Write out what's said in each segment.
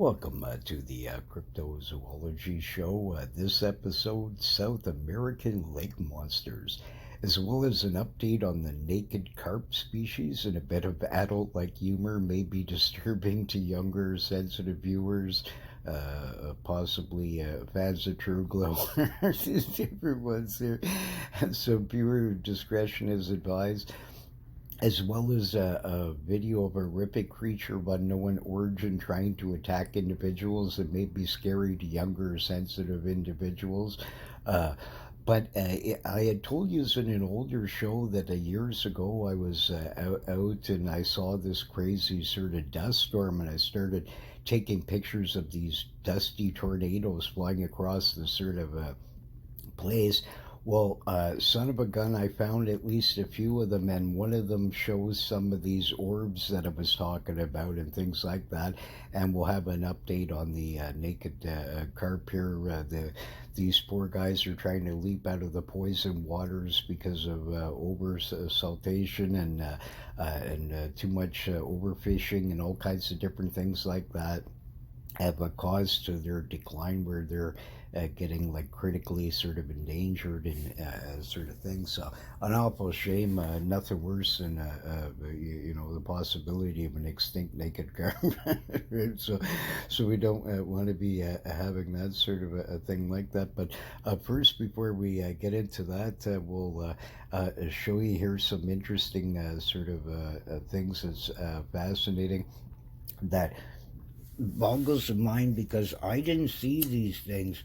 Welcome to the Cryptozoology Show. This episode, South American lake monsters, as well as an update on the naked carp species, and a bit of adult-like humor may be disturbing to younger, sensitive viewers, possibly fans of True Glow. Different ones here. So viewer discretion is advised, as well as a video of a horrific creature of unknown origin trying to attack individuals that may be scary to younger, sensitive individuals. Uh, but I had told you in an older show that years ago I was out and I saw this crazy sort of dust storm, and I started taking pictures of these dusty tornadoes flying across the sort of place. Well, son of a gun, I found at least a few of them, and one of them shows some of these orbs that I was talking about and things like that. And we'll have an update on the naked carp here. These poor guys are trying to leap out of the poison waters because of over saltation and too much overfishing and all kinds of different things like that have a cause to their decline, where they're getting like critically sort of endangered and sort of thing. So an awful shame. Nothing worse than the possibility of an extinct naked carp. So we don't want to be having that sort of a thing like that. But first, before we get into that, we'll show you here some interesting sort of things that's fascinating that boggles the mind, because I didn't see these things.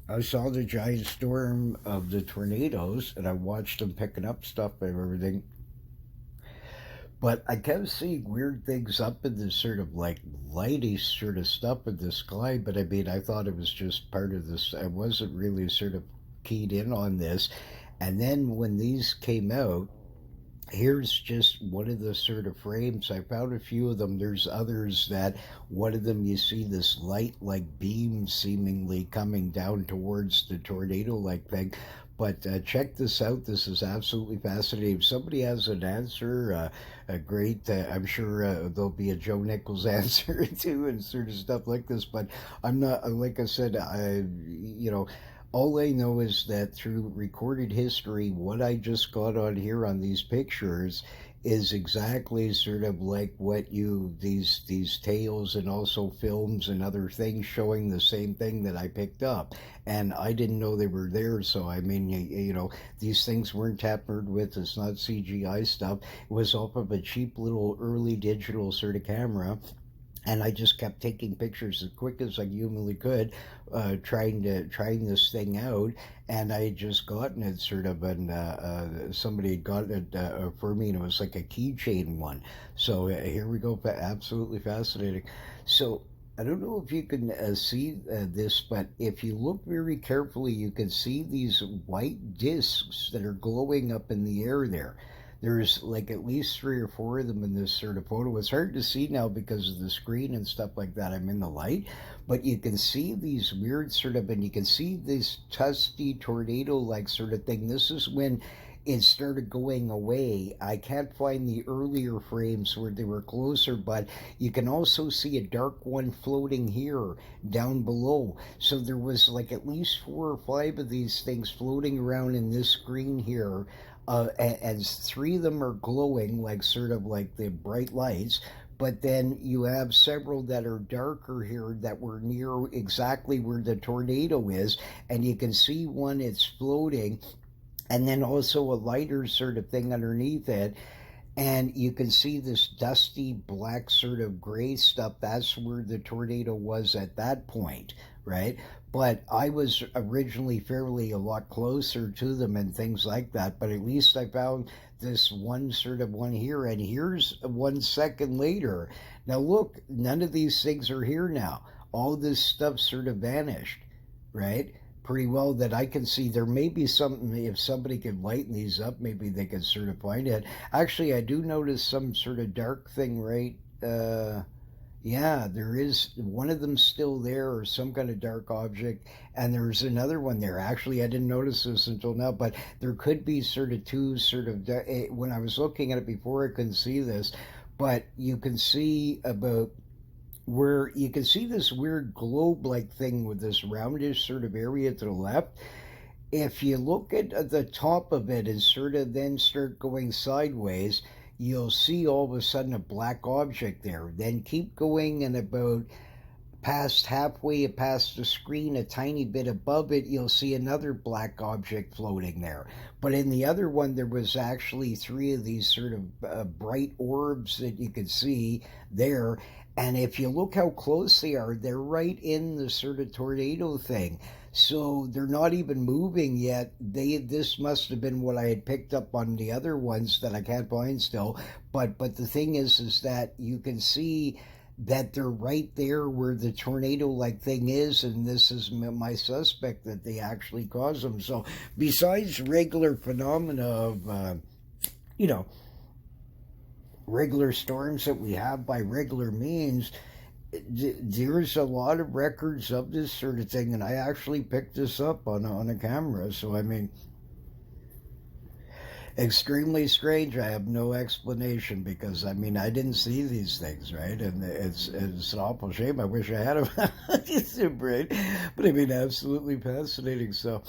I saw the giant storm of the tornadoes and I watched them picking up stuff and everything. But I kept seeing weird things up in this sort of like lighty sort of stuff in the sky. But I mean, I thought it was just part of this. I wasn't really sort of keyed in on this. And then when these came out, here's just one of the sort of frames. I found a few of them. There's others that one of them you see this light like beam seemingly coming down towards the tornado like thing. But check this out. This is absolutely fascinating. If somebody has an answer, a great, I'm sure there'll be a Joe Nichols answer too and sort of stuff like this. But I'm not, like I said, all I know is that through recorded history, what I just got on here on these pictures is exactly sort of like what these tales and also films and other things showing the same thing that I picked up. And I didn't know they were there. So, I mean, these things weren't tampered with. It's not CGI stuff. It was off of a cheap little early digital sort of camera. And I just kept taking pictures as quick as I humanly could, trying this thing out. And I had just gotten it sort of, and somebody had gotten it for me, and it was like a keychain one. So here we go, absolutely fascinating. So I don't know if you can see this, but if you look very carefully, you can see these white discs that are glowing up in the air there. There's like at least 3 or 4 of them in this sort of photo. It's hard to see now because of the screen and stuff like that. I'm in the light, but you can see these weird sort of, and you can see this tusty tornado-like sort of thing. This is when it started going away. I can't find the earlier frames where they were closer, but you can also see a dark one floating here down below. So there was like at least 4 or 5 of these things floating around in this screen here. And 3 of them are glowing like sort of like the bright lights, but then you have several that are darker here that were near exactly where the tornado is, and you can see one, it's floating, and then also a lighter sort of thing underneath it. And you can see this dusty black sort of gray stuff. That's where the tornado was at that point, right? But I was originally fairly a lot closer to them and things like that. But at least I found this one sort of one here. And here's 1 second later. Now look, none of these things are here now. All this stuff sort of vanished, right? Pretty well that I can see. There may be something, if somebody could lighten these up, maybe they could sort of find it. Actually, I do notice some sort of dark thing, right? Yeah, there is one of them still there, or some kind of dark object, and there's another one there. Actually, I didn't notice this until now, but there could be sort of 2 sort of, when I was looking at it before, I couldn't see this, but you can see about where you can see this weird globe-like thing with this roundish sort of area to the left. If you look at the top of it and sort of then start going sideways, you'll see all of a sudden a black object there. Then keep going, and about past halfway past the screen, a tiny bit above it, you'll see another black object floating there. But in the other one, there was actually three of these sort of bright orbs that you could see there. And if you look how close they are, they're right in the sort of tornado thing. So they're not even moving yet. This must have been what I had picked up on the other ones that I can't find still. But the thing is that you can see that they're right there where the tornado-like thing is, and this is my suspect that they actually cause them. So besides regular phenomena of, you know, regular storms that we have by regular means, there's a lot of records of this sort of thing, and I actually picked this up on a camera. So I mean, extremely strange. I have no explanation, because I mean, I didn't see these things, right? And it's an awful shame. I wish I had them. But I mean, absolutely fascinating. So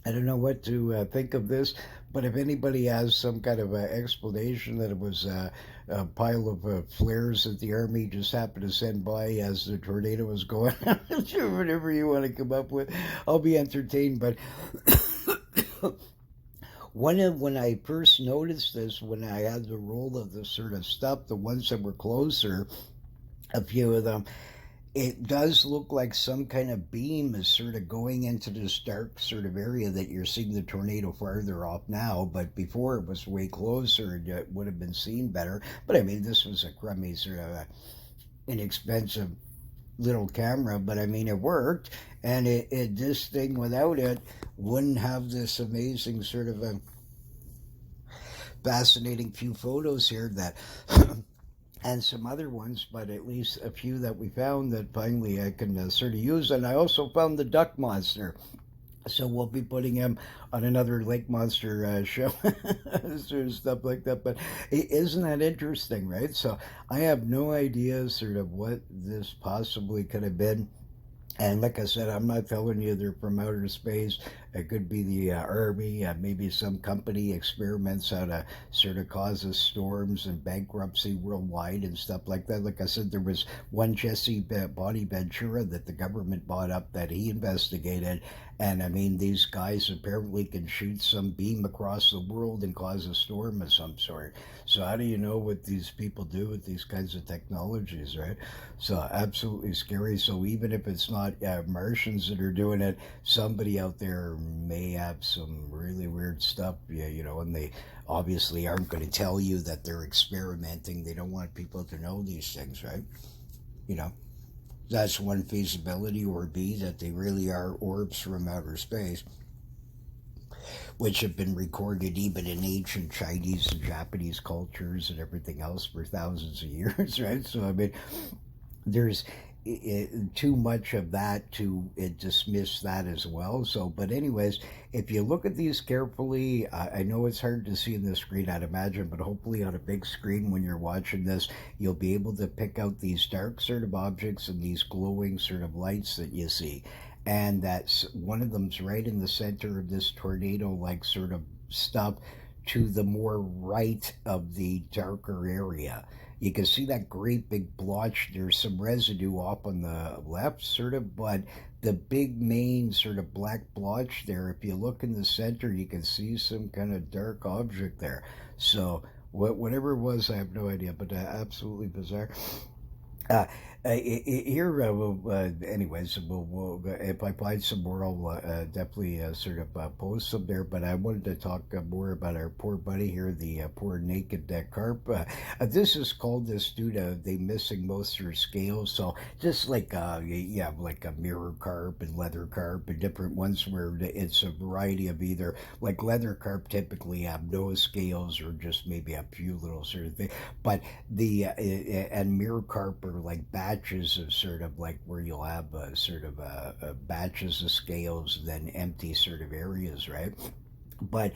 I don't know what to think of this, but if anybody has some kind of explanation that it was a pile of flares that the Army just happened to send by as the tornado was going, whatever you want to come up with, I'll be entertained. But when I first noticed this, when I had the roll of this sort of stuff, the ones that were closer, a few of them, it does look like some kind of beam is sort of going into this dark sort of area that you're seeing the tornado farther off now. But before, it was way closer, and it would have been seen better. But I mean, this was a crummy sort of inexpensive little camera, but I mean, it worked. And this thing without it wouldn't have this amazing sort of a fascinating few photos here that and some other ones, but at least a few that we found that finally I can sort of use. And I also found the duck monster, so we'll be putting him on another lake monster show, sort of stuff like that. But isn't that interesting, right? So I have no idea sort of what this possibly could have been. And like I said, I'm not telling you they're from outer space. It could be the Army, maybe some company experiments how to sort of causes storms and bankruptcy worldwide and stuff like that. Like I said, there was one Jesse Body Ventura that the government bought up that he investigated. And I mean, these guys apparently can shoot some beam across the world and cause a storm of some sort. So how do you know what these people do with these kinds of technologies, right? So absolutely scary. So even if it's not Martians that are doing it, somebody out there may have some really weird stuff, and they obviously aren't going to tell you that they're experimenting. They don't want people to know these things, right? That's one feasibility, or B, that they really are orbs from outer space, which have been recorded even in ancient Chinese and Japanese cultures and everything else for thousands of years, right? So, I mean, there's too much of that to dismiss that as well. So, but anyways, if you look at these carefully, I know it's hard to see in the screen, I'd imagine, but hopefully on a big screen when you're watching this, you'll be able to pick out these dark sort of objects and these glowing sort of lights that you see. And that's one of them's right in the center of this tornado-like sort of stuff to the more right of the darker area. You can see that great big blotch. There's some residue off on the left, sort of, but the big main sort of black blotch there, if you look in the center, you can see some kind of dark object there. So whatever it was, I have no idea, but absolutely bizarre. Here, anyways, we'll if I find some more, I'll definitely sort of post some there. But I wanted to talk more about our poor buddy here, the poor naked carp. This is called, this due to they missing most of their scales. So just like like a mirror carp and leather carp and different ones where it's a variety of either, like leather carp typically have no scales or just maybe a few little sort of thing. But the and mirror carp are like batches of sort of like where you'll have sort of batches of scales than empty sort of areas, right? But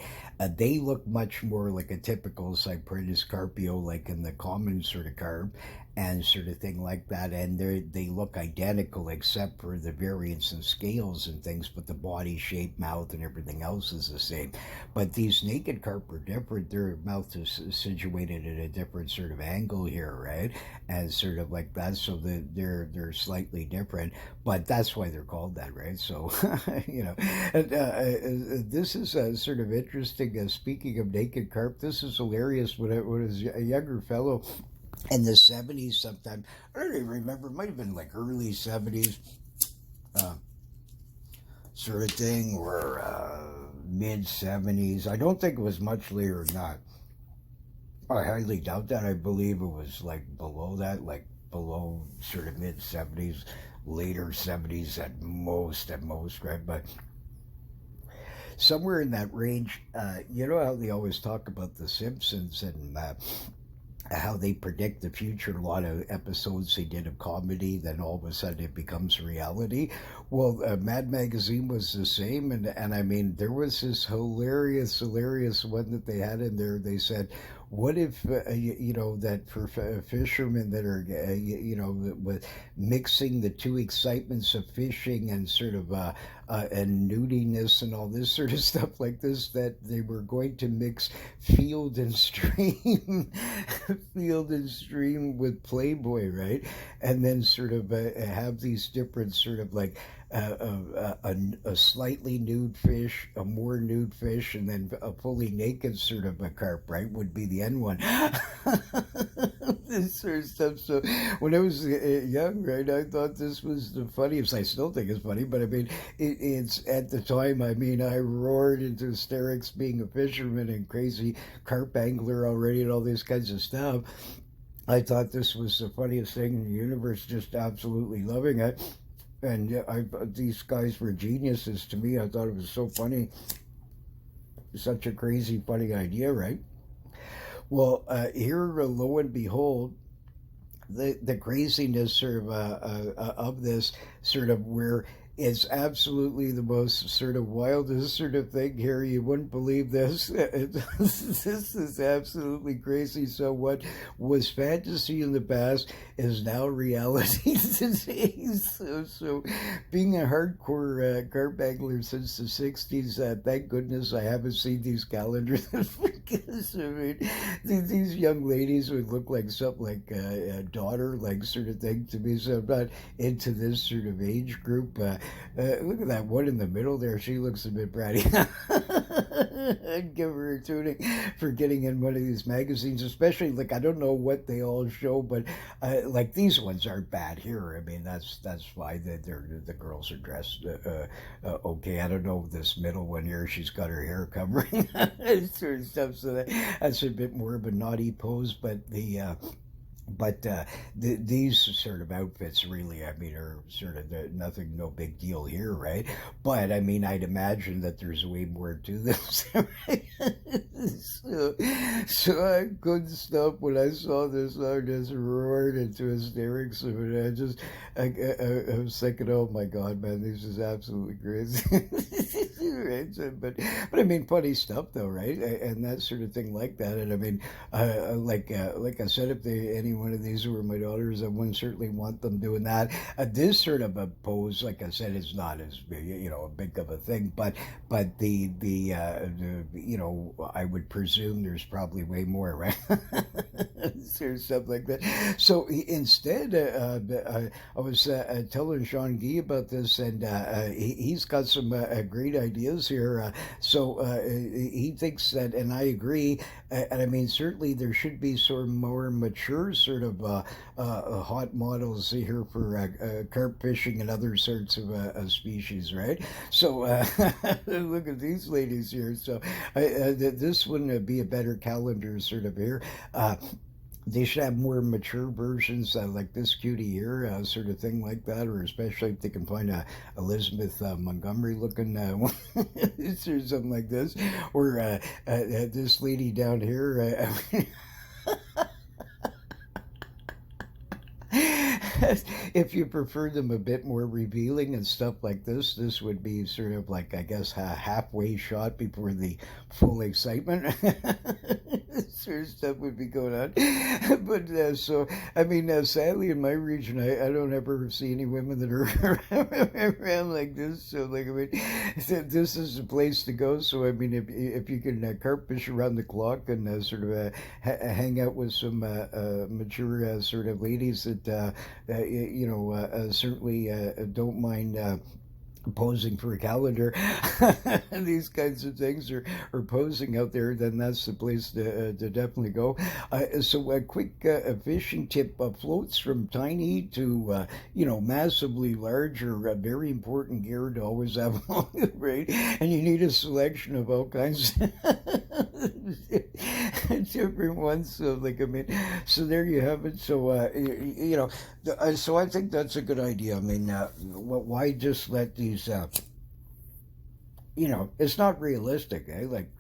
they look much more like a typical Cyprinus carpio, like in the common sort of carp. and sort of thing like that, and they look identical except for the variance in scales and things, but the body shape, mouth, and everything else is the same. But these naked carp are different. Their mouth is situated at a different sort of angle here, right? And sort of like that, so they're slightly different, but that's why they're called that, right? So you know, and, this is sort of interesting. Speaking of naked carp, this is hilarious. When I was a younger fellow in the 70s sometime, I don't even remember, it might have been like early 70s, uh, sort of thing, or mid 70s. I don't think it was much later than that. I highly doubt that. I believe it was like below that, like below sort of mid 70s, later 70s at most, right? But somewhere in that range. You know how they always talk about The Simpsons and how they predict the future. A lot of episodes they did of comedy, then all of a sudden it becomes reality. Well, Mad Magazine was the same, and I mean, there was this hilarious one that they had in there. They said, what if you know, that for fishermen that are you know, with mixing the two excitements of fishing and sort of and nudiness and all this sort of stuff like this, that they were going to mix field and stream field and stream with Playboy, right? And then sort of have these different sort of like a slightly nude fish, a more nude fish, and then a fully naked sort of a carp, right? Would be the end one. This sort of stuff. So when I was young, right, I thought this was the funniest. I still think it's funny, but I mean, it's at the time. I mean, I roared into hysterics being a fisherman and crazy carp angler already, and all these kinds of stuff. I thought this was the funniest thing in the universe, just absolutely loving it. And yeah, these guys were geniuses to me. I thought it was so funny. Such a crazy, funny idea, right? Well, here, lo and behold, the craziness sort of this sort of where it's absolutely the most sort of wildest sort of thing here. You wouldn't believe this. This is absolutely crazy. So what was fantasy in the past is now reality today. So being a hardcore carp angler since the 60s, thank goodness I haven't seen these calendars. Because, I mean, these young ladies would look like something like a daughter, like sort of thing to me. So I'm not into this sort of age group. Look at that one in the middle there. She looks a bit bratty. I'd give her a tuning for getting in one of these magazines, especially, like, I don't know what they all show, but like these ones aren't bad here. I mean, that's fine. The girls are dressed okay. I don't know this middle one here. She's got her hair covering sort of stuff, so that's a bit more of a naughty pose. But these sort of outfits really, I mean, are sort of nothing, no big deal here, right? But I mean, I'd imagine that there's way more to this. Right? So I couldn't stop when I saw this. I just roared into hysterics. I mean, I was thinking, oh my God, man, this is absolutely crazy. Right? So, but I mean, funny stuff though, right? And that sort of thing like that. And I mean, like I said, if any one of these were my daughters, I wouldn't certainly want them doing that. This sort of a pose, like I said, is not as you know, a big of a thing, but the you know, I would presume there's probably way more, right? Or stuff like that. So instead, I was telling Sean Gee about this, and he's got some great ideas here. So he thinks that, and I agree. And I mean, certainly there should be sort of more mature sort of hot models here for carp fishing and other sorts of species, right? So look at these ladies here. So this wouldn't be a better calendar sort of here. They should have more mature versions like this cutie here, sort of thing like that, or especially if they can find a Elizabeth Montgomery looking one or something like this, or this lady down here. If you prefer them a bit more revealing and stuff like this would be sort of like, I guess, a halfway shot before the full excitement. sort of stuff would be going on. But so, I mean, sadly in my region, I don't ever see any women that are around like this. So, like, I mean, this is the place to go. So, I mean, if you can carp fish around the clock and sort of hang out with some mature sort of ladies that, certainly don't mind. Posing for a calendar and these kinds of things, or posing out there, then that's the place to definitely go. So a quick fishing tip: floats from tiny to massively large are very important gear to always have on, right? And you need a selection of all kinds different ones. So, like, I mean, so there you have it. So so I think that's a good idea. I mean, why just let these it's not realistic, eh? Like,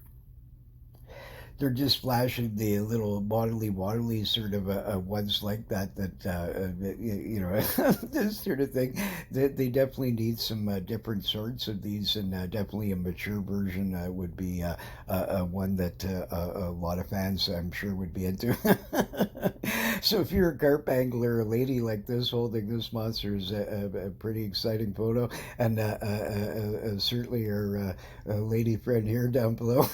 they're just flashing the little waddly sort of ones like that this sort of thing. They definitely need some different sorts of these, and definitely a mature version would be one that a lot of fans, I'm sure, would be into. So if you're a carp angler, a lady like this holding this monster is a pretty exciting photo, and certainly our lady friend here down below.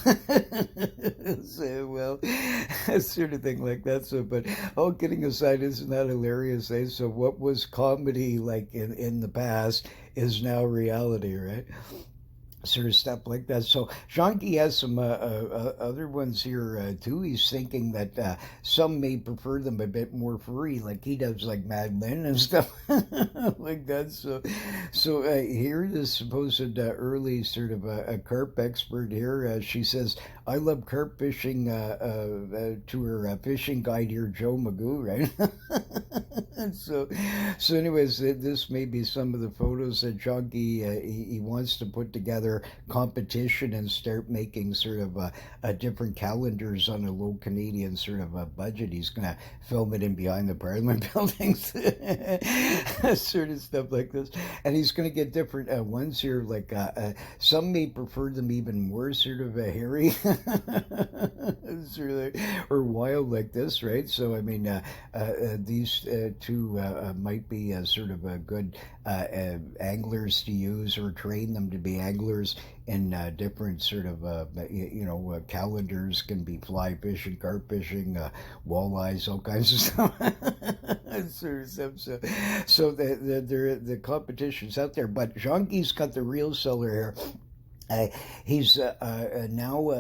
Well, sort of thing like that. So, but all kidding aside, isn't that hilarious? Eh? So, what was comedy like in the past is now reality, right? Sort of stuff like that. So Shanky has some other ones here too. He's thinking that some may prefer them a bit more furry, like he does, like Mad Men and stuff like that. So here, the supposed early sort of a carp expert here, she says, "I love carp fishing." To her fishing guide here, Joe Magoo, right? So anyways, this may be some of the photos that Shanky he wants to put together competition and start making sort of different calendars on a low Canadian sort of a budget. He's going to film it in behind the Parliament buildings, sort of stuff like this. And he's going to get different ones here, like some may prefer them even more sort of hairy sort of, or wild like this, right? So, I mean, these two might be sort of a good anglers to use, or train them to be anglers in different sort of calendars. Can be fly fishing, carp fishing, walleyes, all kinds of stuff. Sort of stuff. So the competition's out there, but Jean-Guy's got the real seller here. He's now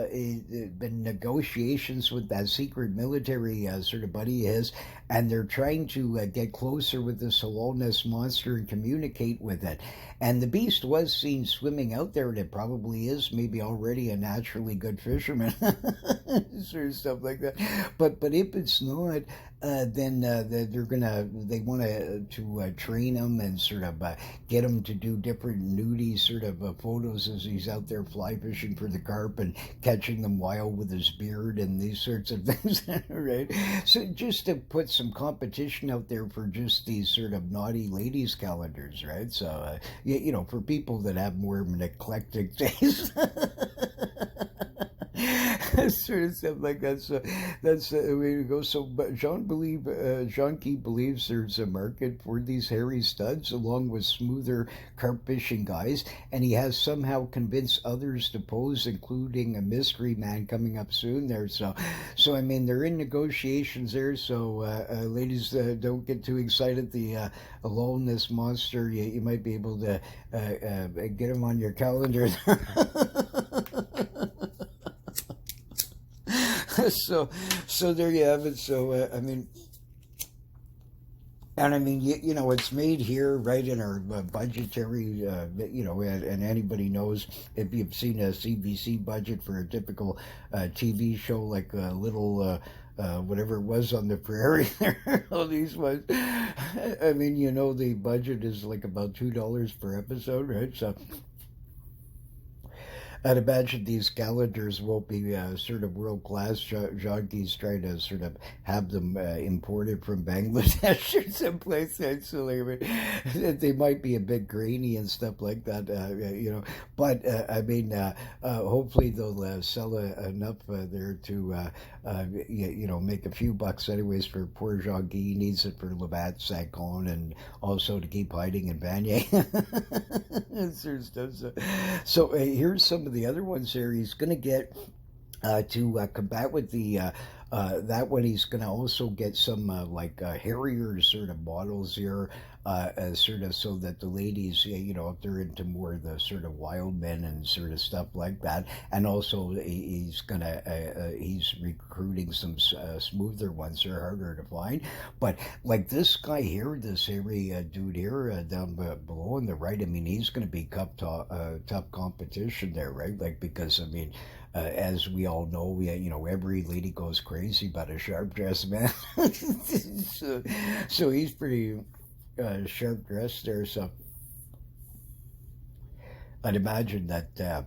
been negotiations with that secret military sort of buddy of his, and they're trying to get closer with this Lochness monster and communicate with it. And the beast was seen swimming out there, and it probably is maybe already a naturally good fisherman, sort of stuff like that. But if it's not, then they want to train him and sort of get him to do different nudie sort of photos as he's out there fly fishing for the carp and catching them wild with his beard and these sorts of things, right? So just to put some competition out there for just these sort of naughty ladies calendars, right? So for people that have more of an eclectic taste. Sort of stuff like that. So that's the way to go. So, but Jean-Guy believes there's a market for these hairy studs along with smoother carp fishing guys, and he has somehow convinced others to pose, including a mystery man coming up soon there. So I mean, they're in negotiations there. So ladies, don't get too excited. The Lochness monster, you might be able to get him on your calendar. So there you have it. So I mean, it's made here right in our budgetary, and anybody knows, if you've seen a CBC budget for a typical TV show, like a little whatever it was on the prairie there, all these ones. I mean, the budget is like about $2 per episode, right? So I'd imagine these calendars won't be sort of world-class junkies trying to sort of have them imported from Bangladesh or someplace. Actually, I mean, they might be a bit grainy and stuff like that, But I mean, hopefully they'll sell enough there to, make a few bucks anyways for poor Jean-Guy. He needs it for Labatt, Saint-Con, and also to keep hiding in Vanier. So here's some of the other ones here. He's going to get to combat with the that one. He's going to also get some Harrier sort of models here, sort of so that the ladies, if they're into more of the sort of wild men and sort of stuff like that. And also he's he's recruiting some smoother ones. They're harder to find, but like this guy here, this hairy dude here down below on the right. I mean, he's going to be tough competition there, right? Like, because I mean, as we all know, every lady goes crazy about a sharp dressed man. so he's pretty sharp dressed there. So I'd imagine that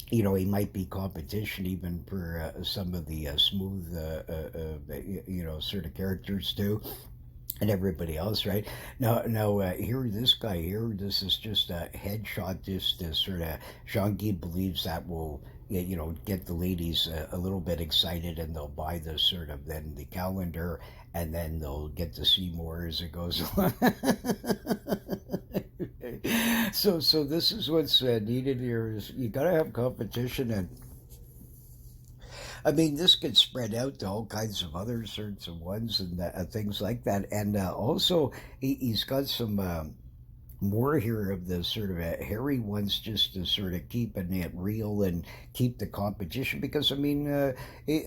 he might be competition even for some of the smooth, sort of characters too. And everybody else, right? Now, here, this guy here, this is just a headshot. This sort of Jean-Guy believes that will, get the ladies a little bit excited, and they'll buy the sort of then the calendar, and then they'll get to see more as it goes along. So this is what's needed here. Is you got to have competition. And I mean, this gets spread out to all kinds of other sorts of ones and things like that. And also, he's got some more here of the sort of hairy ones, just to sort of keep it real and keep the competition. Because I mean,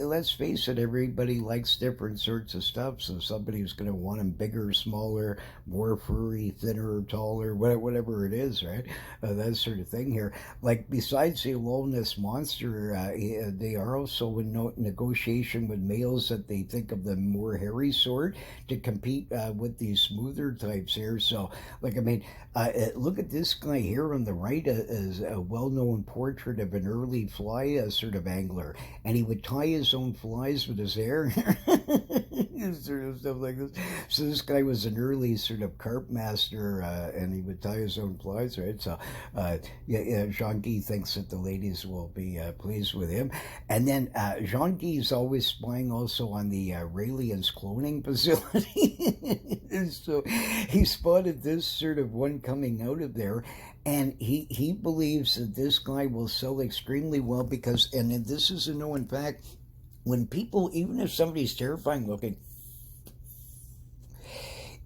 let's face it, everybody likes different sorts of stuff. So somebody's going to want them bigger, smaller, more furry, thinner, taller, whatever it is, right? That sort of thing here. Like, besides the Lochness monster, they are also in negotiation with males that they think of the more hairy sort to compete with these smoother types here. So, like, I mean, look at this guy here on the right, is a well-known portrait of an early fly sort of angler, and he would tie his own flies with his hair. Sort of stuff like this. So this guy was an early sort of carp master, and he would tie his own flies, right? So Jean-Guy thinks that the ladies will be pleased with him. And then Jean-Guy is always spying also on the Raelian's cloning facility. So he spotted this sort of one coming out of there, and he believes that this guy will sell extremely well because, and this is a known fact, when people, even if somebody's terrifying looking,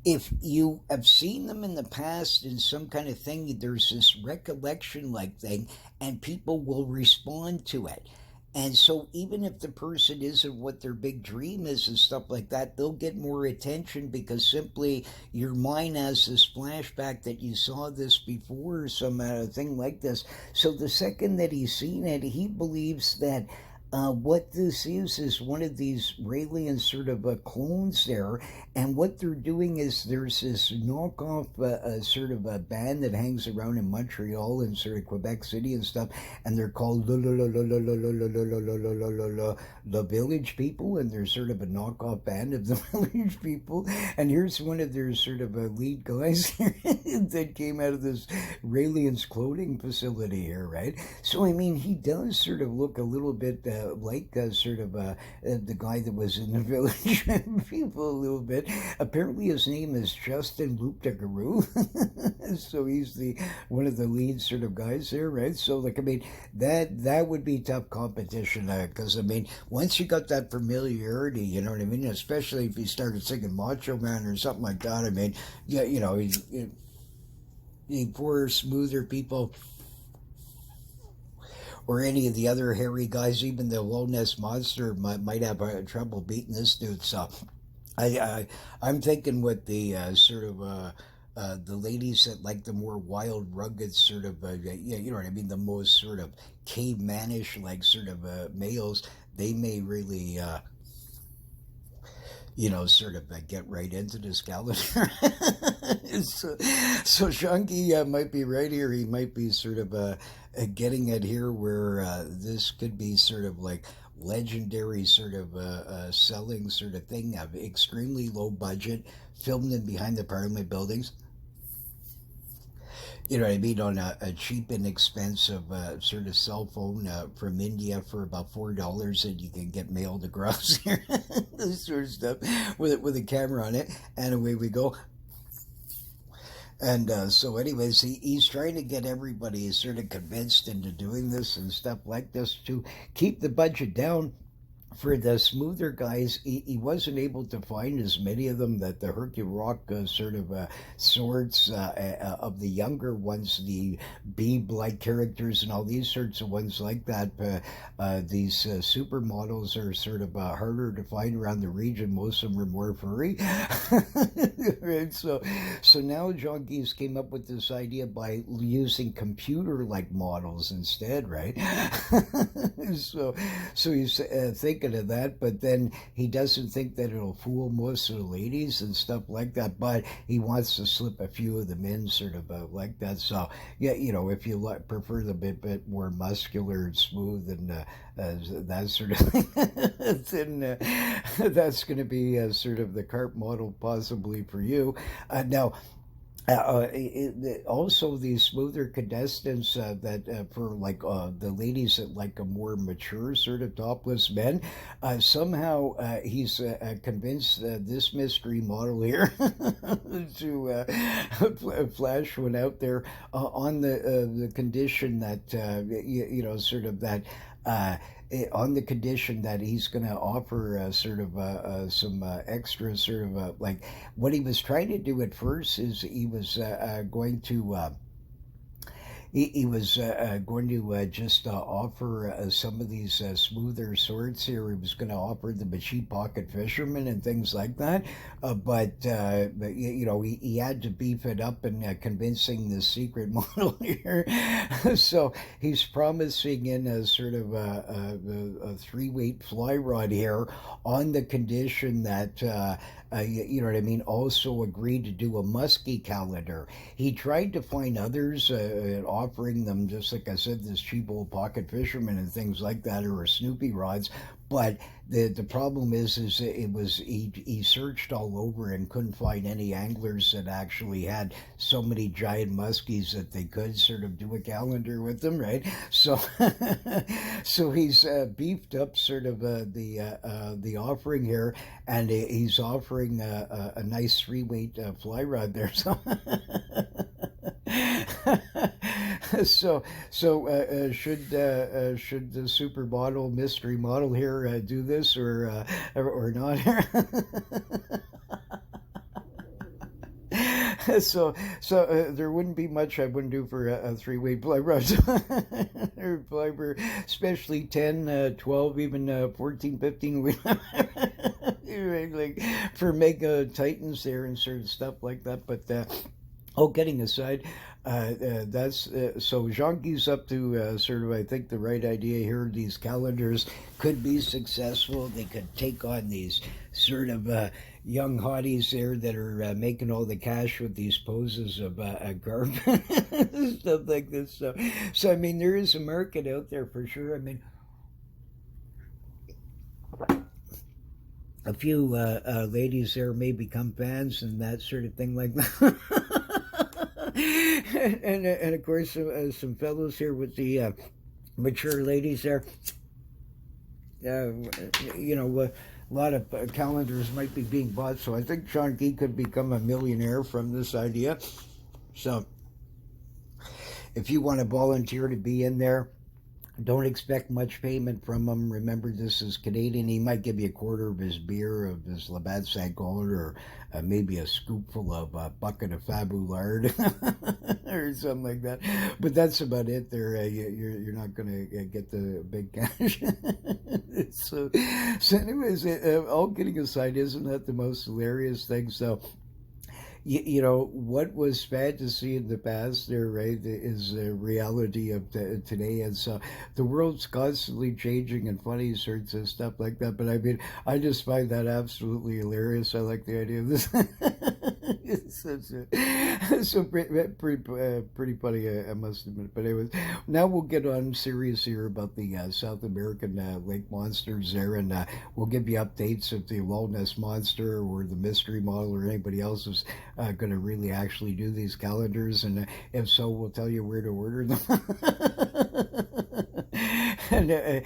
if you have seen them in the past in some kind of thing, there's this recollection-like thing, and people will respond to it. And so even if the person isn't what their big dream is and stuff like that, they'll get more attention because simply your mind has this flashback that you saw this before or some thing like this. So the second that he's seen it, he believes that what this is one of these Raelian sort of clones there, and what they're doing is there's this knockoff sort of a band that hangs around in Montreal and sort of Quebec City and stuff, and they're called the Village People, and they're sort of a knockoff band of the Village People. And here's one of their sort of lead guys here that came out of this Raelian's clothing facility here, right? So I mean, he does sort of look a little bit like sort of the guy that was in the Village People a little bit. Apparently his name is Justin Loup-de-Garou. So he's one of the lead sort of guys there, right? So like, I mean, that would be tough competition, because I mean, once you got that familiarity, you know what I mean, especially if you started singing Macho Man or something like that, I mean, yeah, poor smoother people, or any of the other hairy guys, even the Lochness monster might have trouble beating this dude. So I'm thinking with the sort of the ladies that like the more wild, rugged sort of, you know what I mean, the most sort of cavemanish like sort of males, they may really sort of get right into this calendar. so Shanky might be right here. He might be sort of getting it here where this could be sort of like legendary sort of selling sort of thing of extremely low budget, filmed in behind the Parliament buildings. You know what I mean, on a cheap, inexpensive sort of cell phone from India for about $4 that you can get mailed across here, this sort of stuff, with a camera on it, and away we go. And so, anyways, he's trying to get everybody sort of convinced into doing this and stuff like this to keep the budget down. For the smoother guys, he wasn't able to find as many of them that the Hercule Rock sort of sorts of the younger ones, the Beeb-like characters and all these sorts of ones like that. These supermodels are sort of harder to find around the region. Most of them are more furry. Right? So now John Geese came up with this idea by using computer-like models instead, right? so he's thinking of that, but then he doesn't think that it'll fool most of the ladies and stuff like that, but he wants to slip a few of them in sort of like that. So yeah, you know, if you prefer the bit more muscular and smooth and that sort of thing, then that's going to be sort of the carp model possibly for you. Now also these smoother contestants that for like the ladies that like a more mature sort of topless men, somehow he's convinced this mystery model here to flash one out there on the condition that you know, sort of that on the condition that he's going to offer sort of some extra sort of like what he was trying to do at first is he was going to he was going to just offer some of these smoother sorts here. He was going to offer them a cheap pocket fisherman and things like that. But you know, he had to beef it up in convincing the secret model here. So he's promising in a sort of a 3-weight fly rod here on the condition that you know what I mean, also agreed to do a muskie calendar. He tried to find others offering them, just like I said, this cheap old pocket fisherman and things like that, or Snoopy rods. But the problem is it was he searched all over and couldn't find any anglers that actually had so many giant muskies that they could sort of do a calendar with them, right? So so he's beefed up sort of the offering here, and he's offering a nice 3-weight fly rod there. So so should the supermodel mystery model here do this or not? So there wouldn't be much I wouldn't do for a 3-weight fly rod, or fiber, especially 10, 12, even 14, 15 weight. Like for mega titans there and sort of stuff like that. But all kidding aside, that's so Jean-Guy's up to sort of, I think, the right idea here. These calendars could be successful. They could take on these sort of young hotties there that are making all the cash with these poses of carp, stuff like this. So I mean, there is a market out there for sure. I mean, a few ladies there may become fans and that sort of thing like that. and of course some fellows here with the mature ladies there. You know, a lot of calendars might be being bought, so I think Sean Key could become a millionaire from this idea. So if you want to volunteer to be in there, don't expect much payment from him. Remember, this is Canadian. He might give you a quarter of his beer, of his Labatt St. Gold, or maybe a scoopful of a bucket of Fabu lard or something like that. But that's about it there. You're not going to get the big cash. so anyways, all kidding aside, isn't that the most hilarious thing? So, you know, what was fantasy in the past there, right, is the reality of today. And so the world's constantly changing and funny sorts of stuff like that. But I mean, I just find that absolutely hilarious. I like the idea of this. so pretty funny, I must admit. But anyways, now we'll get on serious here about the South American lake monsters there, and we'll give you updates if the Lochness monster or the mystery model or anybody else is going to really actually do these calendars, and if so, we'll tell you where to order them. And yeah,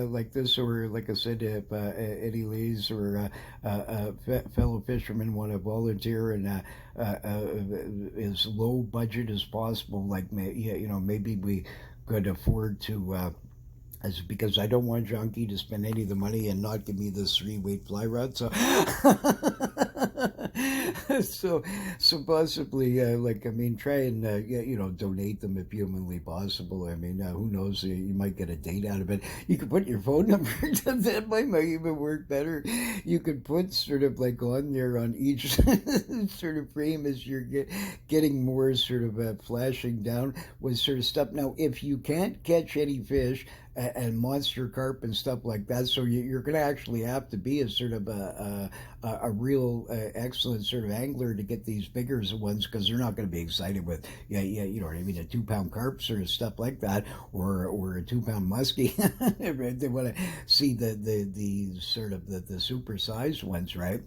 like this, or like I said, if Eddie Lee's or fellow fishermen want to volunteer and as low budget as possible, like maybe we could afford to. As because I don't want Junkie to spend any of the money and not give me this 3-weight fly rod, so so possibly try and donate them if humanly possible. I mean, who knows? You might get a date out of it. You could put your phone number. That might even work better. You could put sort of like on there on each sort of frame as you're getting more sort of flashing down with sort of stuff. Now, if you can't catch any fish and monster carp and stuff like that, so you're going to actually have to be a sort of a real excellent sort of angler to get these bigger ones, because they're not going to be excited with you know what I mean, a 2-pound carp sort of stuff like that, or a 2-pound muskie. They want to see the sort of the super sized ones, right?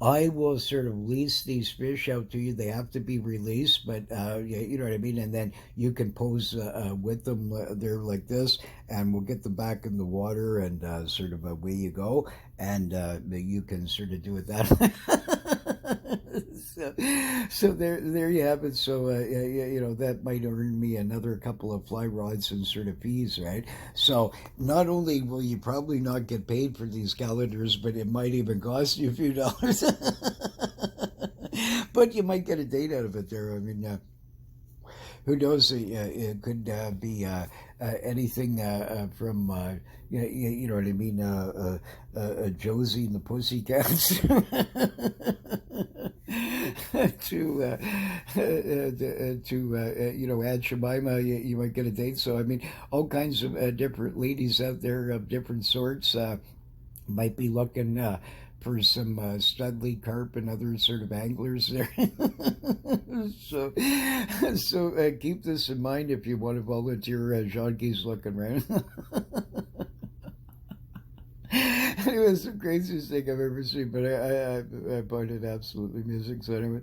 I will sort of lease these fish out to you. They have to be released, but you know what I mean? And then you can pose with them there like this, and we'll get them back in the water, and sort of away you go. And you can sort of do it that way. So there you have it. So that might earn me another couple of fly rods and sort of fees, right? So not only will you probably not get paid for these calendars, but it might even cost you a few dollars. But you might get a date out of it there. I mean, who knows? It could be anything from you know what I mean, Josie and the Pussycats to Aunt Jemima. You might get a date. So I mean, all kinds of different ladies out there of different sorts might be looking for some studly carp and other sort of anglers there. so keep this in mind if you want to volunteer. Jean-Guy's looking around. Anyway, it's the craziest thing I've ever seen, but I find it absolutely amusing. So anyway,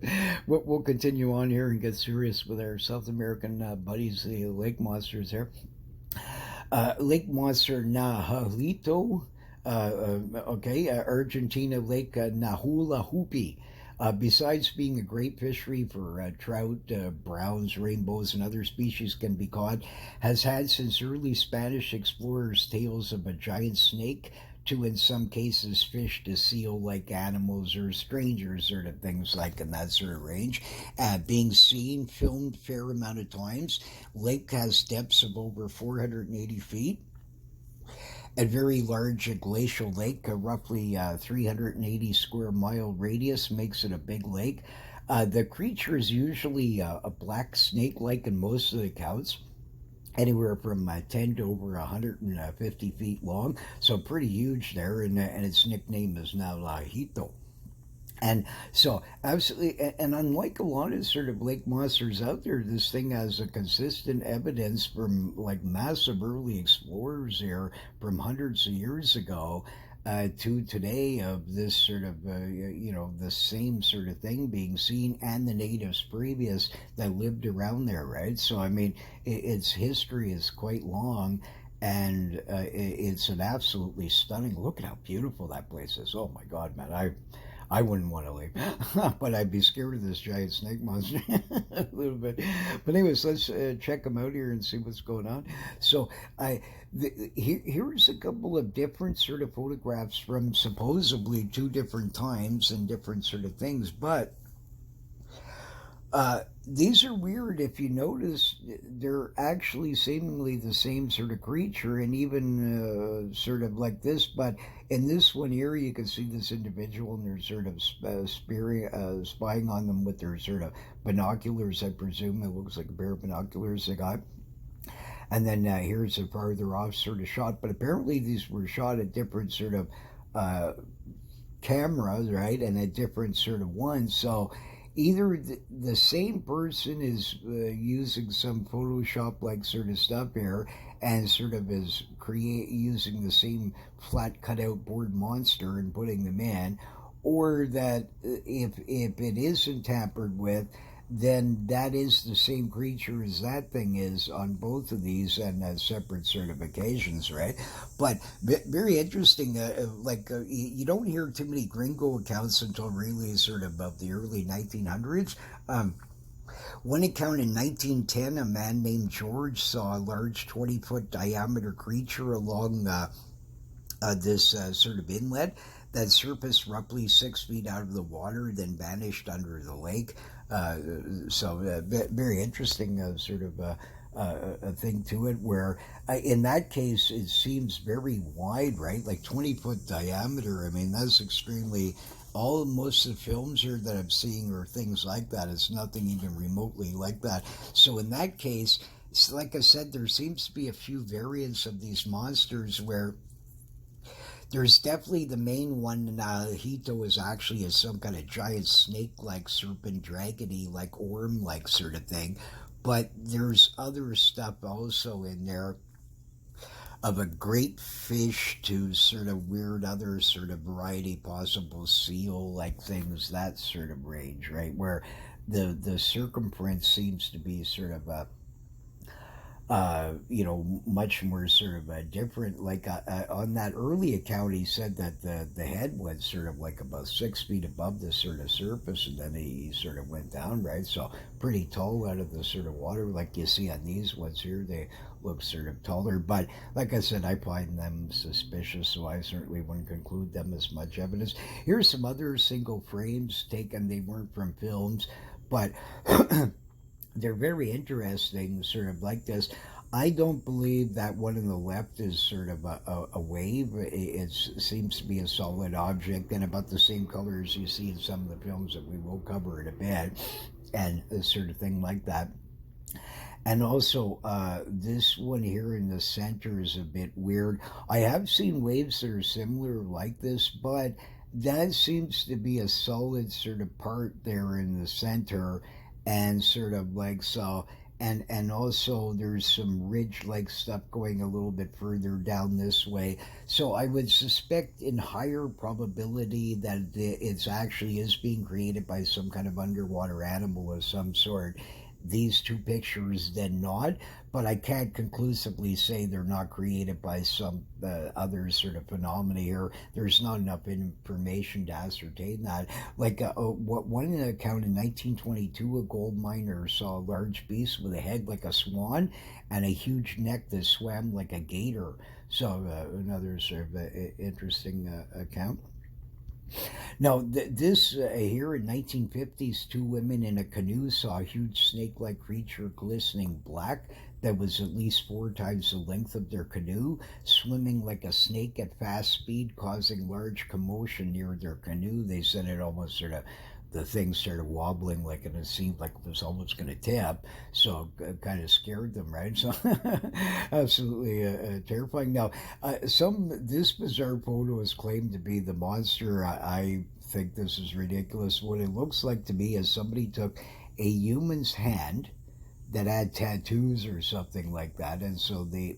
we'll continue on here and get serious with our South American buddies, the lake monsters here. Lake monster Nahuelito. Argentina Lake Nahuelito. Besides being a great fishery for trout, browns, rainbows, and other species can be caught, has had since early Spanish explorers tales of a giant snake to, in some cases, fish to seal-like animals or strangers, sort of things like in that sort of range. Being seen, filmed a fair amount of times. Lake has depths of over 480 feet. A very large glacial lake, roughly 380 square mile radius, makes it a big lake. The creature is usually a black snake, like in most of the accounts, anywhere from 10 to over 150 feet long, so pretty huge there, and its nickname is now Hito. And so, absolutely, and unlike a lot of sort of lake monsters out there, this thing has a consistent evidence from like massive early explorers here from hundreds of years ago to today of this sort of, the same sort of thing being seen, and the natives previous that lived around there, right? So, I mean, its history is quite long. And it's an absolutely stunning, look at how beautiful that place is. Oh my God, man, I wouldn't want to leave, but I'd be scared of this giant snake monster a little bit. But anyways, let's check them out here and see what's going on. So here's a couple of different sort of photographs from supposedly 2 different times and different sort of things, but these are weird. If you notice, they're actually seemingly the same sort of creature, and even sort of like this. But in this one here, you can see this individual, and they're sort of spying on them with their sort of binoculars, I presume. It looks like a pair of binoculars they got. And then here's a farther off sort of shot. But apparently these were shot at different sort of cameras, right, and a different sort of one. So either the same person is using some Photoshop like sort of stuff here and sort of is using the same flat cutout board monster and putting them in, or that if it isn't tampered with, then that is the same creature as that thing is on both of these and separate sort of occasions, right? But very interesting. You don't hear too many gringo accounts until really sort of about the early 1900s. One account in 1910, a man named George saw a large 20-foot diameter creature along this sort of inlet that surfaced roughly 6 feet out of the water, then vanished under the lake. Very interesting sort of a thing to it, where in that case it seems very wide, right? Like 20-foot diameter. I mean, that's extremely. Most of the films here that I'm seeing are things like that. It's nothing even remotely like that. So in that case, like I said, there seems to be a few variants of these monsters where there's definitely the main one. Hito is actually some kind of giant snake-like, serpent, dragony, like orm-like sort of thing. But there's other stuff also in there of a great fish to sort of weird other sort of variety, possible seal-like things, that sort of range, right? Where the circumference seems to be sort of a much more sort of different. Like on that early account, he said that the head was sort of like about 6 feet above the sort of surface, and then he sort of went down, right? So pretty tall out of the sort of water, like you see on these ones here. They look sort of taller, but like I said, I find them suspicious, so I certainly wouldn't conclude them as much evidence. Here's some other single frames taken. They weren't from films, but they're very interesting, sort of like this. I don't believe that one on the left is sort of a wave. It seems to be a solid object, and about the same color as you see in some of the films that we will cover in a bit, and a sort of thing like that. And also, this one here in the center is a bit weird. I have seen waves that are similar like this, but that seems to be a solid sort of part there in the center, and sort of like so. And also there's some ridge-like stuff going a little bit further down this way. So I would suspect in higher probability that it's actually is being created by some kind of underwater animal of some sort. These two pictures then not, but I can't conclusively say they're not created by some other sort of phenomena here. There's not enough information to ascertain that. Like one account in 1922, a gold miner saw a large beast with a head like a swan and a huge neck that swam like a gator. So another sort of interesting account. Now, this here in 1950s, two women in a canoe saw a huge snake-like creature glistening black that was at least 4 times the length of their canoe, swimming like a snake at fast speed, causing large commotion near their canoe. They said it almost sort of, the thing started wobbling like it seemed like it was almost going to tip, so it kind of scared them, right? So absolutely terrifying. Now, this bizarre photo is claimed to be the monster. I think this is ridiculous. What it looks like to me is somebody took a human's hand that had tattoos or something like that, and so they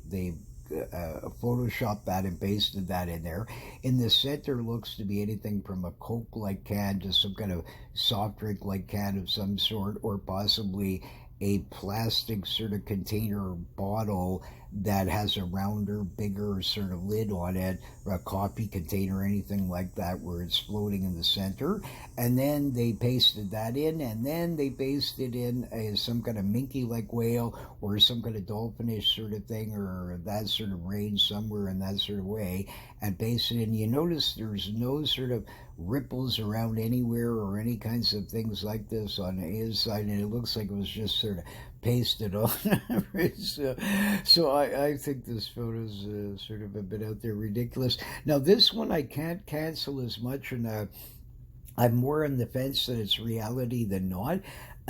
photoshopped that and pasted that in there. In the center looks to be anything from a Coke-like can to some kind of soft drink-like can of some sort, or possibly a plastic sort of container bottle that has a rounder, bigger sort of lid on it, or a coffee container, anything like that, where it's floating in the center. And then they pasted that in, and then they pasted in some kind of minky-like whale or some kind of dolphinish sort of thing, or that sort of range somewhere in that sort of way, and pasted in. You notice there's no sort of ripples around anywhere or any kinds of things like this on his side, and it looks like it was just sort of pasted on. So I think this photo is sort of a bit out there ridiculous. Now this one I can't cancel as much, and I'm more on the fence that it's reality than not.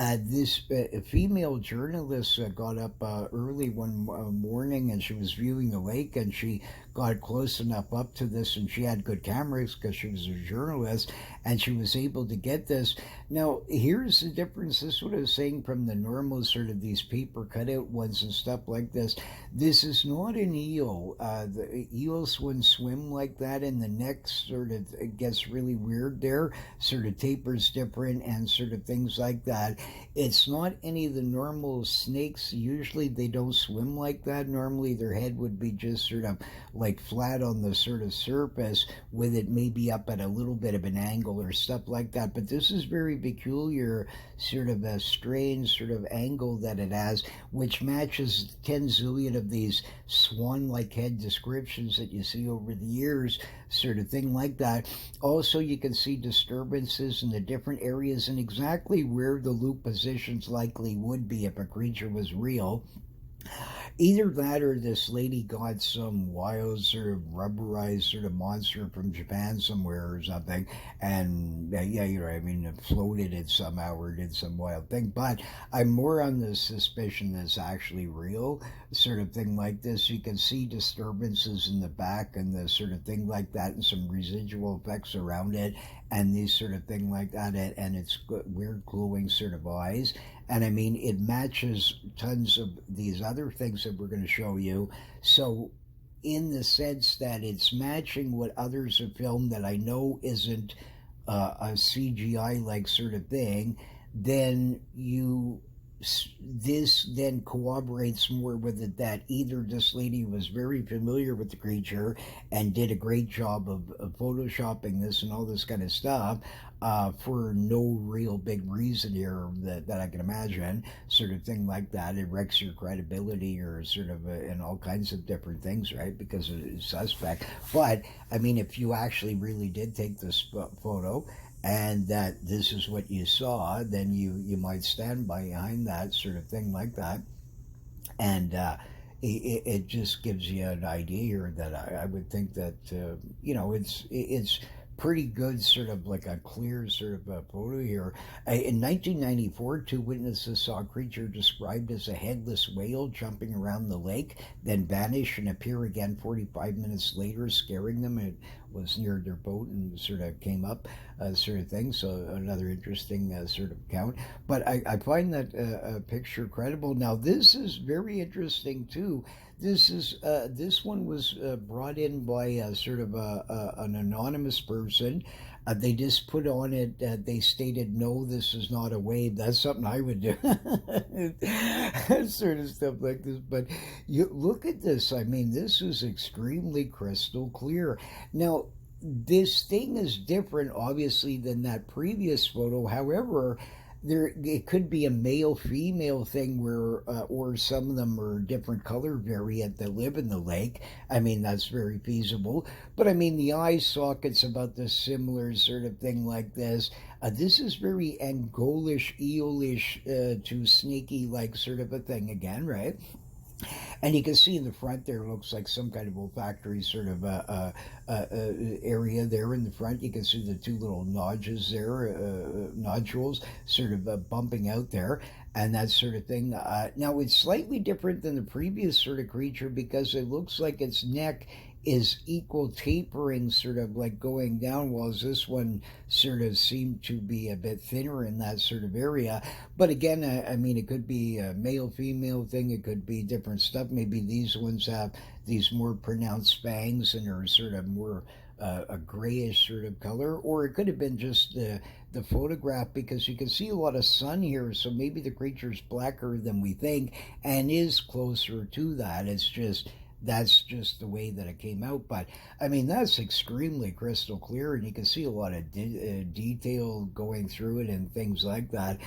This female journalist got up early one morning, and she was viewing the lake, and she got close enough up to this, and she had good cameras because she was a journalist, and she was able to get this. Now, here's the difference. This is what I was saying from the normal sort of these paper cutout ones and stuff like this. This is not an eel. The eels wouldn't swim like that, and the neck sort of it gets really weird there, sort of tapers different and sort of things like that. It's not any of the normal snakes. Usually they don't swim like that. Normally their head would be just sort of like flat on the sort of surface with it maybe up at a little bit of an angle or stuff like that. But this is very peculiar, sort of a strange sort of angle that it has, which matches 10 zillion of these swan-like head descriptions that you see over the years, sort of thing like that. Also, you can see disturbances in the different areas and exactly where the loop positions likely would be if a creature was real. Either that or this lady got some wild sort of rubberized sort of monster from Japan somewhere or something, and yeah, you know, I mean, floated it somehow or did some wild thing. But I'm more on the suspicion that's actually real, sort of thing like this. You can see disturbances in the back and the sort of thing like that, and some residual effects around it, and these sort of thing like that, and it's weird glowing sort of eyes. And I mean, it matches tons of these other things that we're going to show you. So in the sense that it's matching what others have filmed that I know isn't a CGI like sort of thing, then this then corroborates more with it that either this lady was very familiar with the creature and did a great job of photoshopping this and all this kind of stuff for no real big reason here that I can imagine, sort of thing like that. It wrecks your credibility or sort of in all kinds of different things, right, because it's suspect. But I mean, if you actually really did take this photo and that this is what you saw, then you might stand behind that, sort of thing like that. And it just gives you an idea here that I would think that, you know, it's pretty good, sort of like a clear sort of a photo here. In 1994, two witnesses saw a creature described as a headless whale jumping around the lake, then vanish and appear again 45 minutes later, scaring them. It was near their boat and sort of came up, sort of thing. So another interesting sort of account. But I find that picture credible. Now, this is very interesting too. This one was brought in by sort of an anonymous person. They just put on it. They stated, "No, this is not a wave." That's something I would do, sort of stuff like this. But you look at this. I mean, this is extremely crystal clear. Now, this thing is different, obviously, than that previous photo. However, it could be a male female thing where or some of them are different color variant that live in the lake. I mean, that's very feasible. But I mean, the eye socket's about the similar sort of thing like this. This is very angolish, eelish to snaky like sort of a thing again, right? And you can see in the front there, looks like some kind of olfactory sort of area there in the front. You can see the two little nodules there, nodules sort of bumping out there, and that sort of thing. Now, it's slightly different than the previous sort of creature because it looks like its neck is equal tapering, sort of like going down, while this one sort of seemed to be a bit thinner in that sort of area. But again, I mean, it could be a male-female thing. It could be different stuff. Maybe these ones have these more pronounced fangs and are sort of more a grayish sort of color, or it could have been just the photograph, because you can see a lot of sun here, so maybe the creature's blacker than we think and is closer to that. That's just the way that it came out. But I mean, that's extremely crystal clear, and you can see a lot of detail going through it and things like that.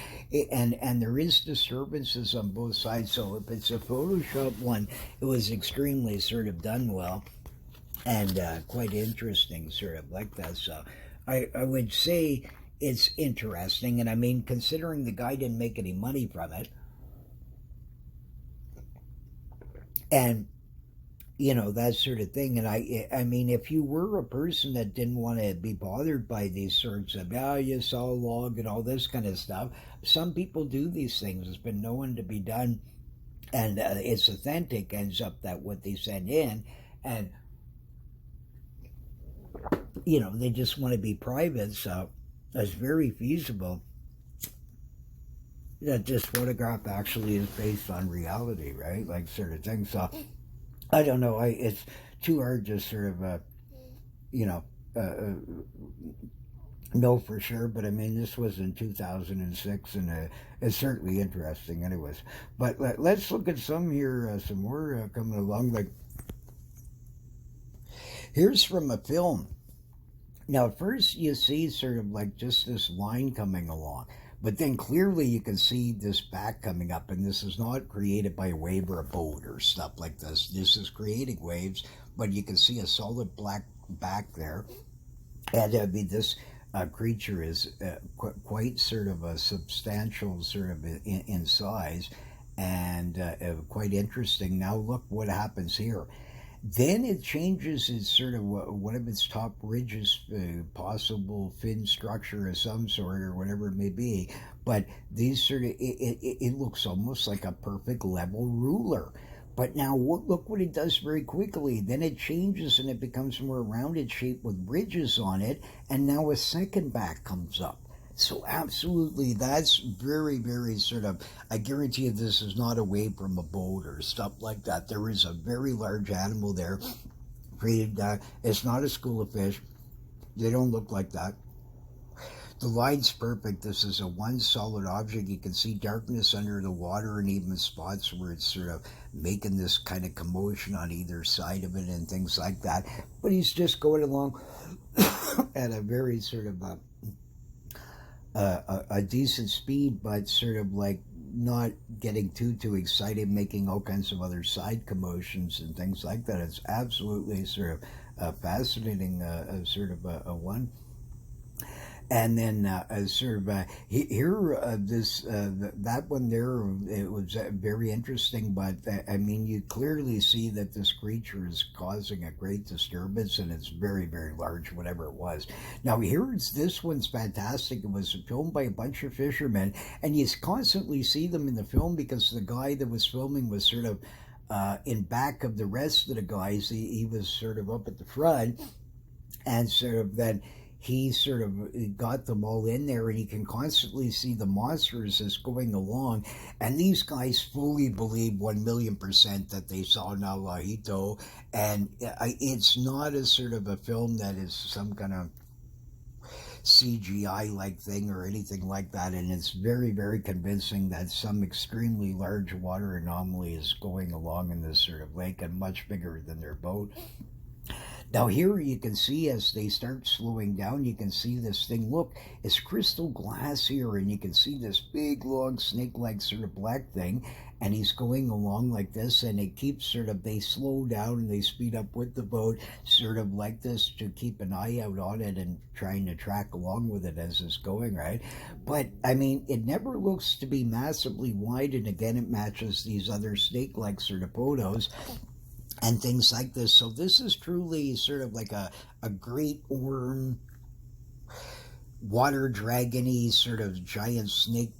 And there is disturbances on both sides, so if it's a Photoshop one, it was extremely sort of done well and quite interesting, sort of like that. So I would say it's interesting, and I mean, considering the guy didn't make any money from it, and that sort of thing. And I mean, if you were a person that didn't want to be bothered by these sorts of, you saw a log and all this kind of stuff, some people do these things. It's been known to be done, and it's authentic, ends up that what they send in, and, they just want to be private, so it's very feasible that this photograph actually is based on reality, right? Like, sort of thing. So I don't know. It's too hard to sort of, you know, know for sure. But I mean, this was in 2006, and it's certainly interesting, anyways. But let's look at some here. Some more coming along. Like, here's from a film. Now, at first you see sort of like just this line coming along. But then clearly you can see this back coming up, and this is not created by a wave or a boat or stuff like this. This is creating waves, but you can see a solid black back there. And I mean, this creature is quite sort of a substantial sort of in size, and quite interesting. Now look what happens here. Then it changes its sort of one of its top ridges, possible fin structure of some sort or whatever it may be. But these sort of, it looks almost like a perfect level ruler. But now look what it does very quickly. Then it changes and it becomes more rounded shape with ridges on it. And now a second back comes up. So absolutely, that's very, very sort of, I guarantee you this is not away from a boat or stuff like that. There is a very large animal there. Created, it's not a school of fish. They don't look like that. The line's perfect. This is a one solid object. You can see darkness under the water and even spots where it's sort of making this kind of commotion on either side of it and things like that. But he's just going along at a very sort of a decent speed, but sort of like not getting too excited, making all kinds of other side commotions and things like that. It's absolutely sort of fascinating, sort of a one. And then sort of here, that one there, it was very interesting. But I mean, you clearly see that this creature is causing a great disturbance, and it's very, very large, whatever it was. Now this one's fantastic. It was filmed by a bunch of fishermen, and you constantly see them in the film because the guy that was filming was sort of in back of the rest of the guys. He was sort of up at the front, and sort of then he sort of got them all in there, and you can constantly see the monsters as going along. And these guys fully believe 1,000,000% that they saw Nalahito. And it's not a sort of a film that is some kind of CGI-like thing or anything like that. And it's very, very convincing that some extremely large water anomaly is going along in this sort of lake, and much bigger than their boat. Now here you can see as they start slowing down, you can see this thing. Look, it's crystal glass here, and you can see this big, long, snake-like sort of black thing, and he's going along like this, and it keeps sort of, they slow down and they speed up with the boat, sort of like this, to keep an eye out on it and trying to track along with it as it's going, right? But, I mean, it never looks to be massively wide, and again, it matches these other snake-like sort of photos and things like this. So this is truly sort of like a great worm, water dragon-y sort of giant snake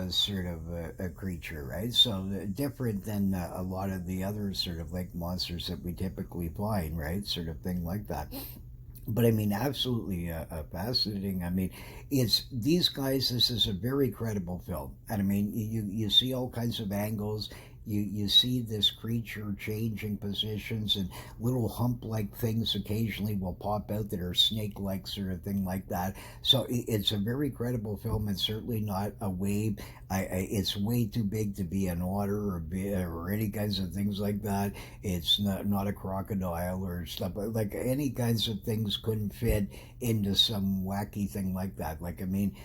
sort of a creature, right? So different than a lot of the other sort of lake monsters that we typically find, right? Sort of thing like that. But I mean, absolutely fascinating. I mean, it's these guys, this is a very credible film. And I mean, you see all kinds of angles. You see this creature changing positions, and little hump-like things occasionally will pop out that are snake-like sort of thing like that. So it's a very credible film. It's certainly not a wave. It's way too big to be an otter or any kinds of things like that. It's not a crocodile or stuff. Like any kinds of things couldn't fit into some wacky thing like that. Like, I mean,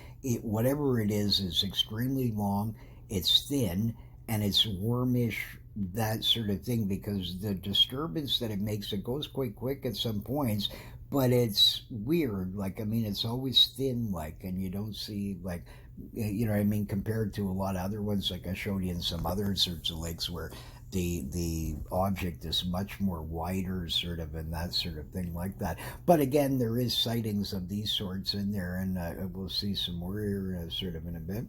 whatever it is extremely long. It's thin, and it's wormish, that sort of thing, because the disturbance that it makes, it goes quite quick at some points, but it's weird. Like, I mean, it's always thin, like, and you don't see, like, you know what I mean, compared to a lot of other ones, like I showed you in some other sorts of lakes where the object is much more wider, sort of, and that sort of thing like that. But again, there is sightings of these sorts in there, and we'll see some more here sort of in a bit.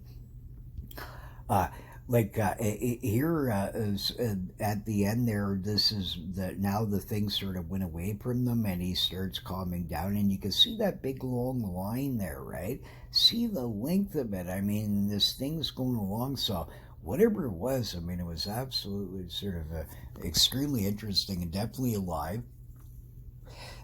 Uh, here is, at the end there, this is now the thing sort of went away from them, and he starts calming down, and you can see that big long line there, right? See the length of it. I mean, this thing's going along, so whatever it was, I mean, it was absolutely sort of extremely interesting and definitely alive.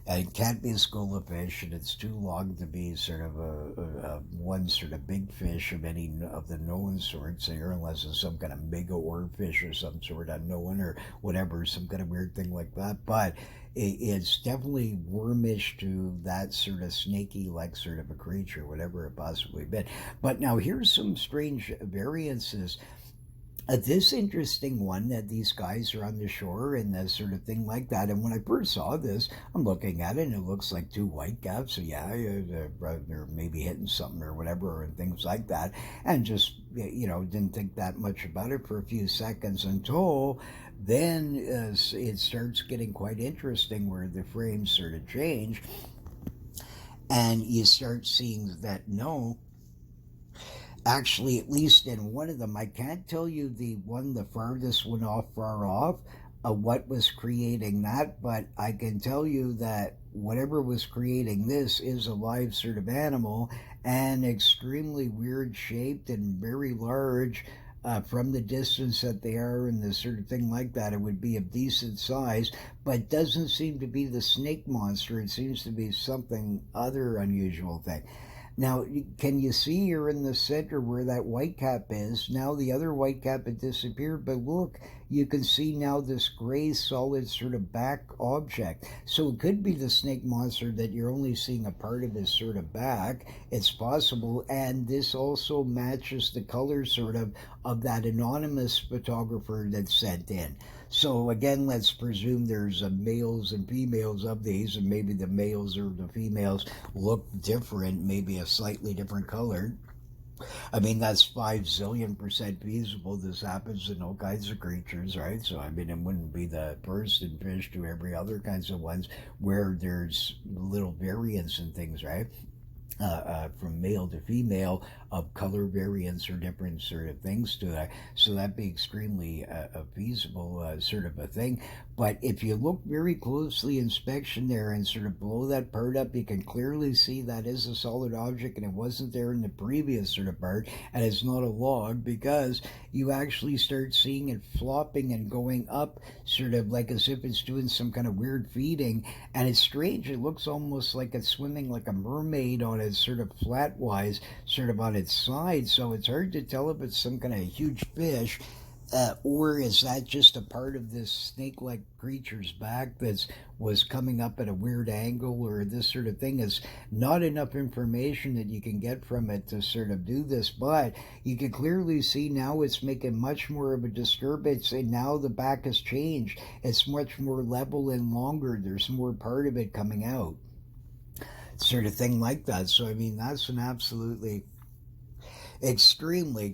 It can't be a school of fish, and it's too long to be sort of a one sort of big fish of any of the known sorts here, unless it's some kind of mega orb fish or some sort unknown or whatever, some kind of weird thing like that. But it's definitely wormish to that sort of snaky-like sort of a creature, whatever it possibly been. But now here's some strange variances. This interesting one that these guys are on the shore and that sort of thing like that. And when I first saw this, I'm looking at it and it looks like two whitecaps. So yeah, they're maybe hitting something or whatever and things like that. And just, didn't think that much about it for a few seconds until then it starts getting quite interesting where the frames sort of change. And you start seeing that no, actually, at least in one of them, I can't tell you the farthest one far off, what was creating that, but I can tell you that whatever was creating this is a live sort of animal and extremely weird shaped and very large. From the distance that they are and the sort of thing like that, it would be of decent size, but doesn't seem to be the snake monster. It seems to be something other unusual thing. Now, can you see here in the center where that whitecap is? Now the other whitecap had disappeared, but look, you can see now this gray solid sort of back object. So it could be the snake monster that you're only seeing a part of his sort of back. It's possible, and this also matches the color sort of that anonymous photographer that sent in. So again, let's presume there's males and females of these, and maybe the males or the females look different, maybe a slightly different color. I mean, that's 5 zillion% feasible. This happens in all kinds of creatures, right? So, I mean, it wouldn't be the first in fish to every other kinds of ones where there's little variance in things, right? From male to female of color variance or different sort of things to that. So that'd be extremely a feasible sort of a thing. But if you look very closely, inspection there and sort of blow that part up, you can clearly see that is a solid object and it wasn't there in the previous sort of part, and it's not a log because you actually start seeing it flopping and going up sort of like as if it's doing some kind of weird feeding. And it's strange. It looks almost like it's swimming like a mermaid on its sort of flat-wise, sort of on its side. So it's hard to tell if it's some kind of huge fish or is that just a part of this snake-like creature's back that was coming up at a weird angle or this sort of thing. Is not enough information that you can get from it to sort of do this, but you can clearly see now it's making much more of a disturbance, and now the back has changed. It's much more level and longer. There's more part of it coming out, sort of thing like that. So I mean, that's an absolutely extremely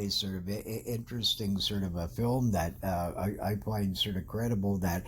sort of interesting sort of a film that I find sort of credible that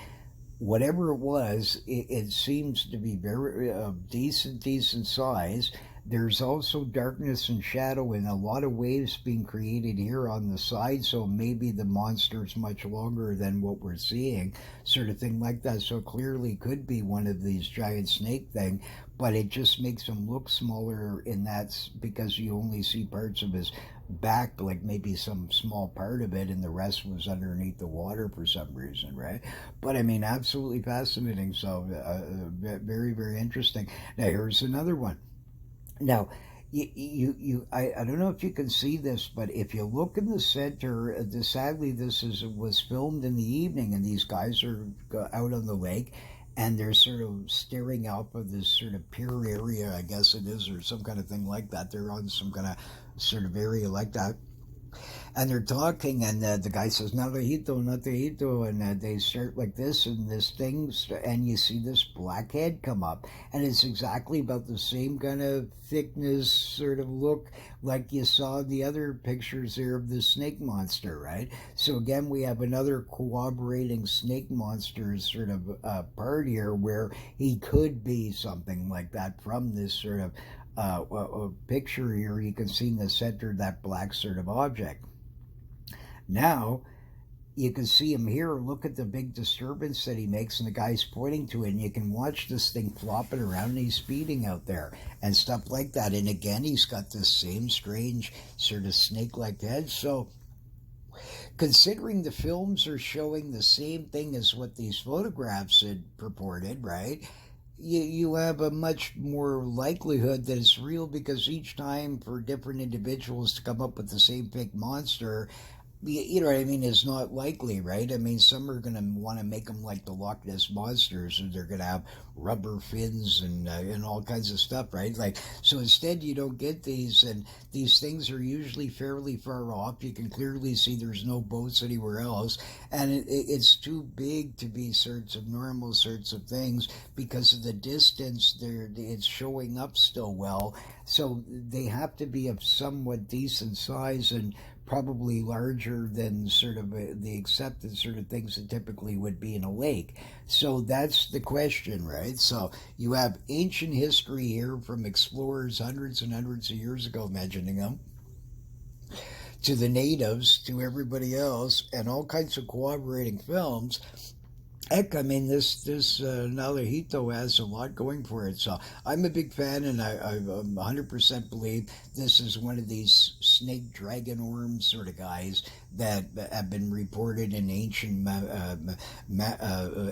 whatever it was, it seems to be very decent size. There's also darkness and shadow and a lot of waves being created here on the side, so maybe the monster's much longer than what we're seeing, sort of thing like that. So clearly could be one of these giant snake thing, but it just makes him look smaller, and that's because you only see parts of his back, like maybe some small part of it, and the rest was underneath the water for some reason, right? But I mean, absolutely fascinating. So very interesting. Now here's another one. Now, I don't know if you can see this, but if you look in the center, sadly this was filmed in the evening, and these guys are out on the lake, and they're sort of staring out of this sort of pier area, I guess it is, or some kind of thing like that. They're on some kind of sort of area like that. and they're talking, and the guy says, "Naruhito, Naruhito," and they start like this, and this thing, and you see this black head come up, and it's exactly about the same kind of thickness, sort of look like you saw the other pictures there of the snake monster, right? So again, we have another corroborating snake monster sort of part here, where he could be something like that from this sort of picture here. You can see in the center that black sort of object. Now, you can see him here. Look at the big disturbance that he makes, and the guy's pointing to it, and you can watch this thing flopping around, and he's speeding out there and stuff like that. And again, he's got this same strange sort of snake-like head. So considering the films are showing the same thing as what these photographs had purported, right? You have a much more likelihood that it's real, because each time for different individuals to come up with the same fake monster, you know what I mean, is not likely, right? I mean, some are going to want to make them like the Lochness monsters, and they're going to have rubber fins and all kinds of stuff, right? Like, so instead you don't get these, and these things are usually fairly far off. You can clearly see there's no boats anywhere else, and it's too big to be sorts of normal sorts of things because of the distance. It's showing up still well, so they have to be of somewhat decent size and probably larger than sort of the accepted sort of things that typically would be in a lake. So that's the question, right? So you have ancient history here from explorers hundreds and hundreds of years ago mentioning them, to the natives, to everybody else, and all kinds of corroborating films. Heck, I mean, this Naruhito has a lot going for it. So I'm a big fan, and I 100% believe this is one of these snake dragon worm sort of guys that have been reported in ancient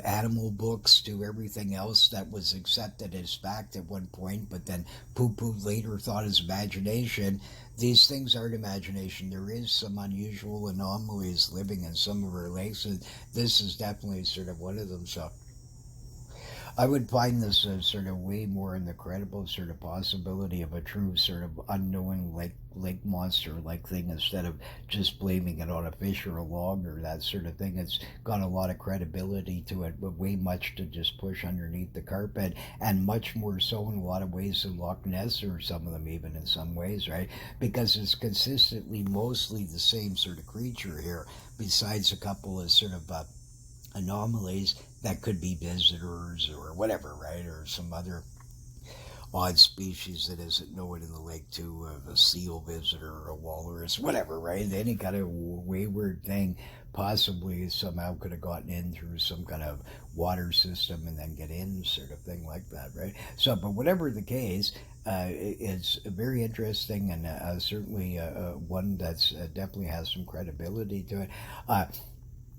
animal books to everything else that was accepted as fact at one point, but then poo-pooed later, thought as imagination. These things aren't imagination. There is some unusual anomalies living in some of our lakes, and this is definitely sort of one of them. So I would find this sort of way more in the credible sort of possibility of a true sort of unknown lake monster like thing, instead of just blaming it on a fish or a log or that sort of thing. It's got a lot of credibility to it, but way much to just push underneath the carpet, and much more so in a lot of ways than Lochness, or some of them even in some ways, right? Because it's consistently mostly the same sort of creature here, besides a couple of sort of anomalies that could be visitors or whatever, right? Or some other odd species that isn't known in the lake too, a seal visitor or a walrus, whatever, right? Any kind of wayward thing possibly somehow could have gotten in through some kind of water system and then get in, sort of thing like that, right? So, but whatever the case, it's very interesting, and certainly one that's definitely has some credibility to it.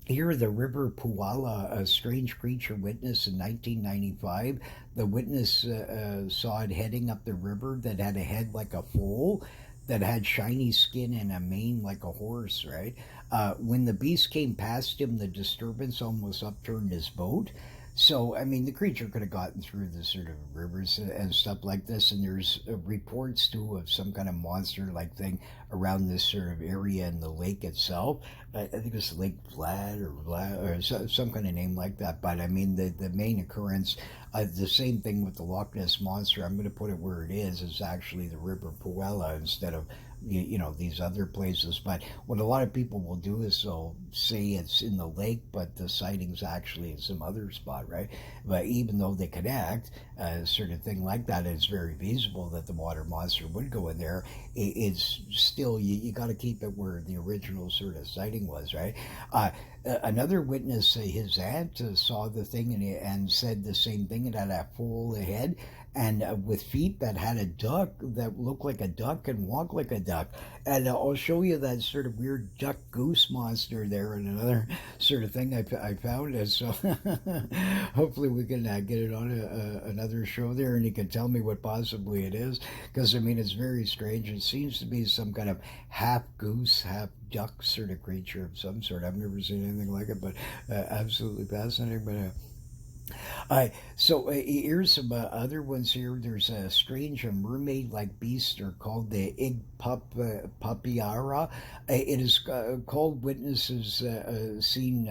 Here, the River Poala, a strange creature witness in 1995. The witness saw it heading up the river that had a head like a foal, that had shiny skin and a mane like a horse, right? When the beast came past him, the disturbance almost upturned his boat. So, I mean, the creature could have gotten through the sort of rivers and stuff like this, and there's reports, too, of some kind of monster-like thing around this sort of area in the lake itself. I think it's Lake Vlad or some kind of name like that, but, I mean, the main occurrence, the same thing with the Loch Ness Monster, I'm going to put it where it is actually the River Poala instead of these other places. But what a lot of people will do is they'll say it's in the lake, but the sighting's actually in some other spot, right? But even though they connect, sort of thing like that, it's very feasible that the water monster would go in there. It's still, you got to keep it where the original sort of sighting was, right? Another witness, his aunt, saw the thing and said the same thing. It had a full head, and with feet that had a duck, that looked like a duck and walked like a duck. And I'll show you that sort of weird duck goose monster there, and another sort of thing I found it. So hopefully we can get it on another show there, and you can tell me what possibly it is, because I mean, it's very strange. It seems to be some kind of half goose, half duck sort of creature of some sort. I've never seen anything like it, but absolutely fascinating. But Here's some other ones here. There's a strange mermaid-like beast. They're called the papiara. It is called witnesses seen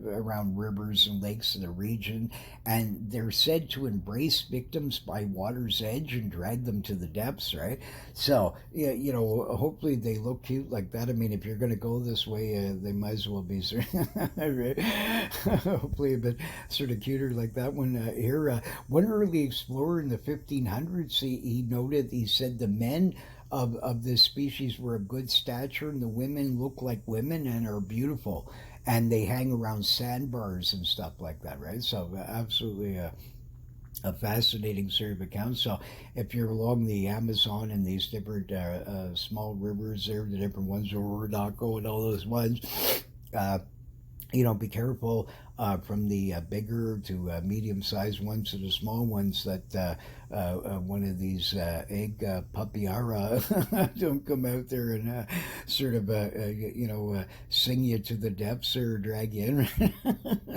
around rivers and lakes in the region, and they're said to embrace victims by water's edge and drag them to the depths. Right. So yeah, hopefully they look cute like that. I mean, if you're going to go this way, they might as well be hopefully a bit sort of cuter like that one here. One early explorer in the 1500s, he said the men of this species were of good stature and the women look like women and are beautiful. And they hang around sandbars and stuff like that, right? So absolutely a fascinating sort of account. So if you're along the Amazon and these different small rivers there, the different ones, Orinoco and all those ones, be careful from the bigger to medium-sized ones to the small ones that one of these egg papiara don't come out there and sort of, sing you to the depths or drag you in.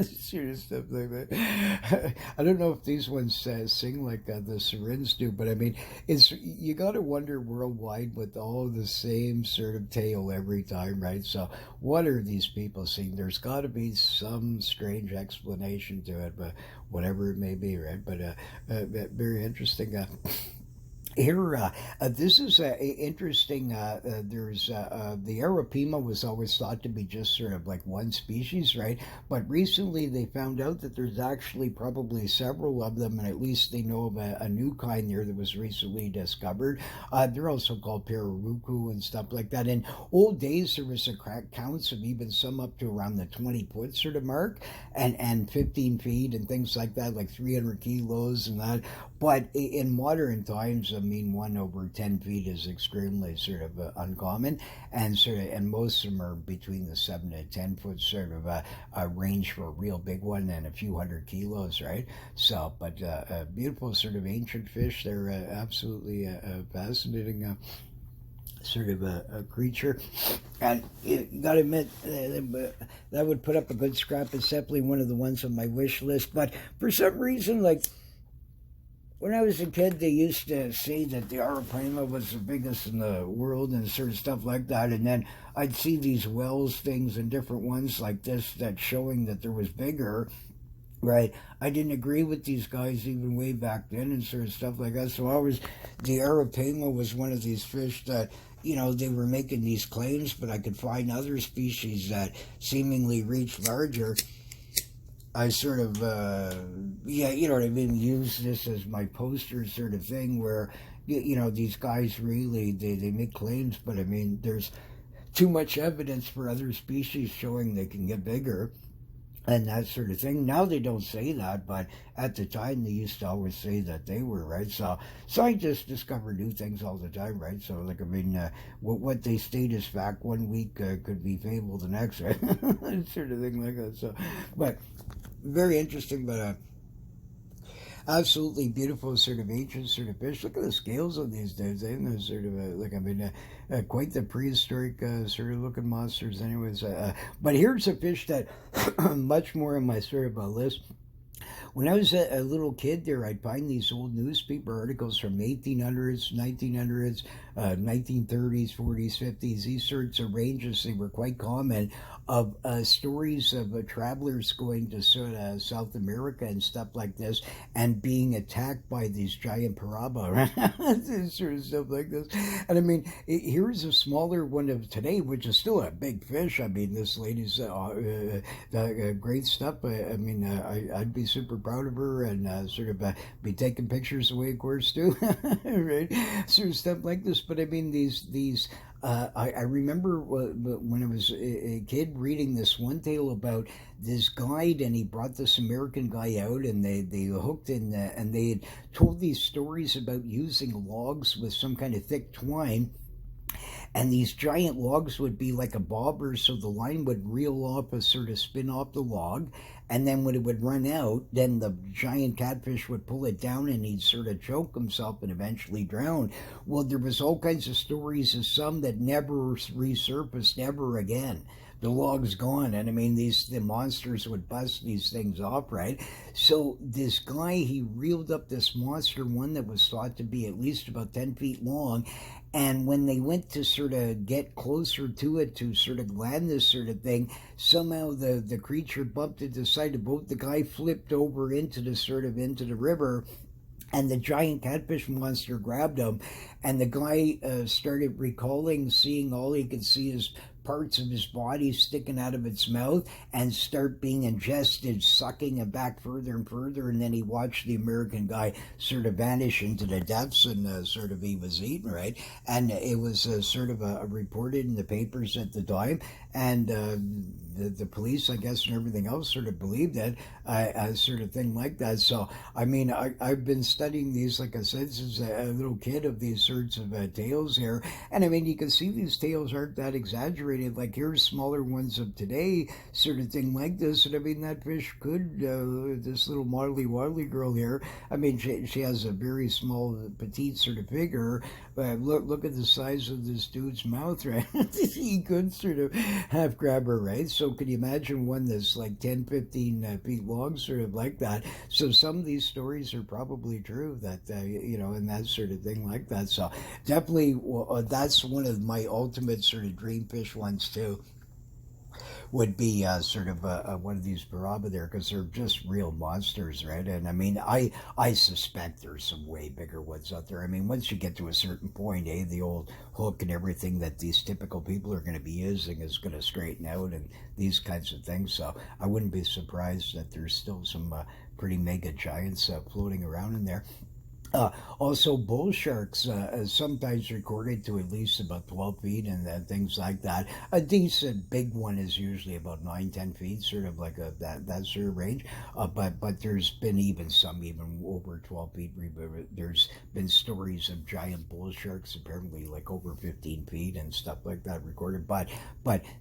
Sort of stuff like that. I don't know if these ones sing like the Serens do, but I mean, you got to wonder worldwide with all the same sort of tale every time, right? So what are these people seeing? There's got to be some strange explanation to it, but whatever it may be, right? But very interesting. Here, this is interesting. There's the Arapima was always thought to be just sort of like one species, right? But recently they found out that there's actually probably several of them, and at least they know of a new kind there that was recently discovered. They're also called Pirarucu and stuff like that. In old days, there was counts of even some up to around the 20-foot sort of mark, and 15 feet and things like that, like 300 kilos and that. But in modern times, I mean, 1 over 10 feet is extremely sort of uncommon, and most of them are between the 7 to 10 foot sort of range for a real big one, and a few hundred kilos, right? So, but a beautiful sort of ancient fish. They're absolutely fascinating. Sort of a creature, and you gotta admit that would put up a good scrap. It's definitely one of the ones on my wish list, but for some reason, like, when I was a kid, they used to say that the Arapaima was the biggest in the world and sort of stuff like that. And then I'd see these Wells things and different ones like this that showing that there was bigger, right? I didn't agree with these guys even way back then and sort of stuff like that. So the Arapaima was one of these fish that, they were making these claims, but I could find other species that seemingly reach larger. I sort of, you know what I mean, use this as my poster sort of thing where, these guys really, they make claims, but I mean, there's too much evidence for other species showing they can get bigger and that sort of thing. Now they don't say that, but at the time they used to always say that they were, right? So scientists discover new things all the time, right? So, like, I mean, what they state as fact one week could be fable the next, right? Sort of thing like that. So, but very interesting, but absolutely beautiful sort of ancient sort of fish. Look at the scales on these dudes. They're sort of quite the prehistoric sort of looking monsters anyways. But here's a fish that much more on my sort of list. When I was a little kid there, I'd find these old newspaper articles from 1800s, 1900s, 1930s, 40s, 50s, these sorts of ranges. They were quite common of stories of travelers going to sort of South America and stuff like this and being attacked by these giant paraba, right? Sort of stuff like this. And I mean, here's a smaller one of today, which is still a big fish. I mean, this lady's great stuff. I mean, I'd be super proud of her and sort of be taking pictures away, of course, too, right? Sort of stuff like this. But I mean, these I remember when I was a kid reading this one tale about this guide, and he brought this American guy out, and they hooked in, and they had told these stories about using logs with some kind of thick twine and these giant logs would be like a bobber, so the line would reel off a sort of spin off the log, and then when it would run out, then the giant catfish would pull it down and he'd sort of choke himself and eventually drown. Well, there was all kinds of stories of some that never resurfaced ever again. The log's gone, and I mean, the monsters would bust these things off, right? So this guy, he reeled up this monster, one that was thought to be at least about 10 feet long, and when they went to sort of get closer to it to sort of land this sort of thing, somehow the creature bumped into the side of the boat. The guy flipped over into the river, and the giant catfish monster grabbed him, and the guy started recalling seeing all he could see is parts of his body sticking out of its mouth and start being ingested, sucking it back further and further, and then he watched the American guy sort of vanish into the depths, and sort of he was eaten, right? And it was sort of reported in the papers at the time, and the police, I guess, and everything else sort of believed that, sort of thing like that. So, I mean, I've been studying these, like I said, since a little kid, of these sorts of tales here. And I mean, you can see these tales aren't that exaggerated. Like, here's smaller ones of today, sort of thing like this. And I mean, that fish could, this little Waddly girl here, I mean, she has a very small, petite sort of figure. Look at the size of this dude's mouth, right? He could sort of half grab her, right? So could you imagine one that's like 10, 15 feet long, sort of like that? So some of these stories are probably true, that, and that sort of thing like that. So definitely, that's one of my ultimate sort of dream fish ones too. Would be sort of one of these baraba there, because they're just real monsters, right? And I mean, I suspect there's some way bigger ones out there. I mean, once you get to a certain point, the old hook and everything that these typical people are going to be using is going to straighten out, and these kinds of things. So I wouldn't be surprised that there's still some pretty mega giants floating around in there. Also, bull sharks, sometimes recorded to at least about 12 feet, and things like that. A decent big one is usually about 9, 10 feet, sort of like that sort of range. But there's been some even over 12 feet. There's been stories of giant bull sharks, apparently like over 15 feet and stuff like that recorded. But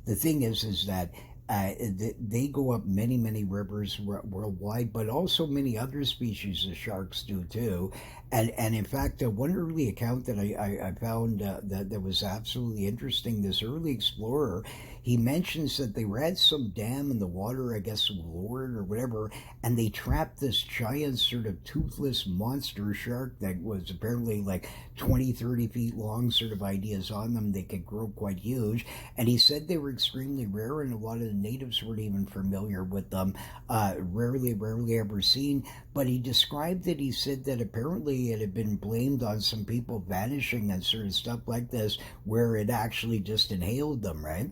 the thing is that they go up many rivers worldwide, but also many other species of sharks do too. And in fact, one early account that I found that was absolutely interesting, this early explorer, he mentions that they were at some dam and the water, I guess, lowered or whatever, and they trapped this giant sort of toothless monster shark that was apparently like 20, 30 feet long, sort of ideas on them. They could grow quite huge. And he said they were extremely rare, and a lot of the natives weren't even familiar with them, rarely ever seen. But he described it, he said that apparently it had been blamed on some people vanishing and sort of stuff like this, where it actually just inhaled them, right?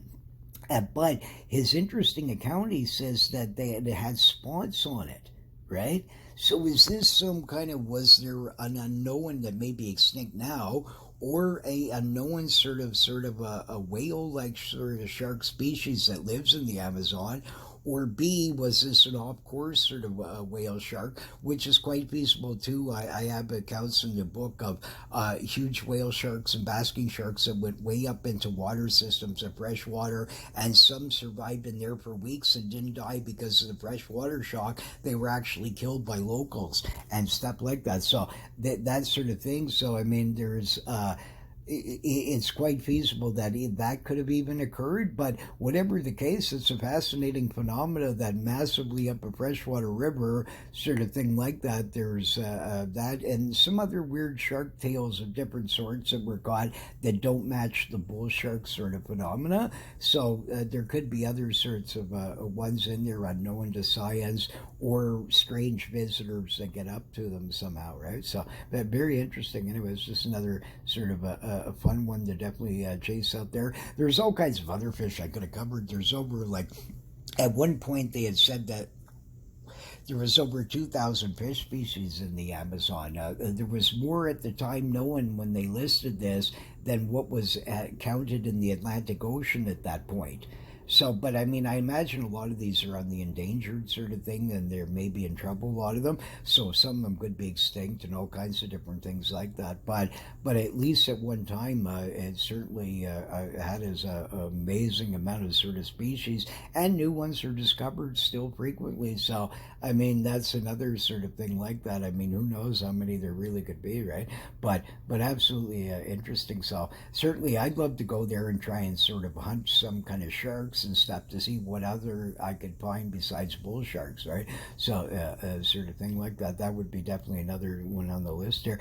But his interesting account, he says that they had spots on it, right? So is this some kind of, was there an unknown that may be extinct now, or a unknown sort of a whale-like sort of shark species that lives in the Amazon? Or B, was this an off-course sort of whale shark, which is quite feasible too. I have accounts in the book of huge whale sharks and basking sharks that went way up into water systems of fresh water, and some survived in there for weeks and didn't die because of the fresh water shock. They were actually killed by locals and stuff like that. So that sort of thing. So I mean, there's it's quite feasible that that could have even occurred. But whatever the case, it's a fascinating phenomena that massively up a freshwater river sort of thing like that. There's that and some other weird shark tales of different sorts that were caught that don't match the bull shark sort of phenomena. So there could be other sorts of ones in there unknown to science, or strange visitors that get up to them somehow, right? So very interesting. Anyway, it's just another sort of a fun one to definitely chase out there. There's all kinds of other fish I could have covered. There's over, like, at one point they had said that there was over 2,000 fish species in the Amazon. There was more at the time known when they listed this than what was counted in the Atlantic Ocean at that point. So, but I mean, I imagine a lot of these are on the endangered sort of thing, and they're maybe in trouble, a lot of them. So some of them could be extinct and all kinds of different things like that. But at least at one time, it certainly had as a amazing amount of sort of species, and new ones are discovered still frequently. So, I mean, that's another sort of thing like that. I mean, who knows how many there really could be, right? But absolutely interesting. So certainly, I'd love to go there and try and sort of hunt some kind of sharks and stuff to see what other I could find besides bull sharks, right? So sort of thing like that. That would be definitely another one on the list here.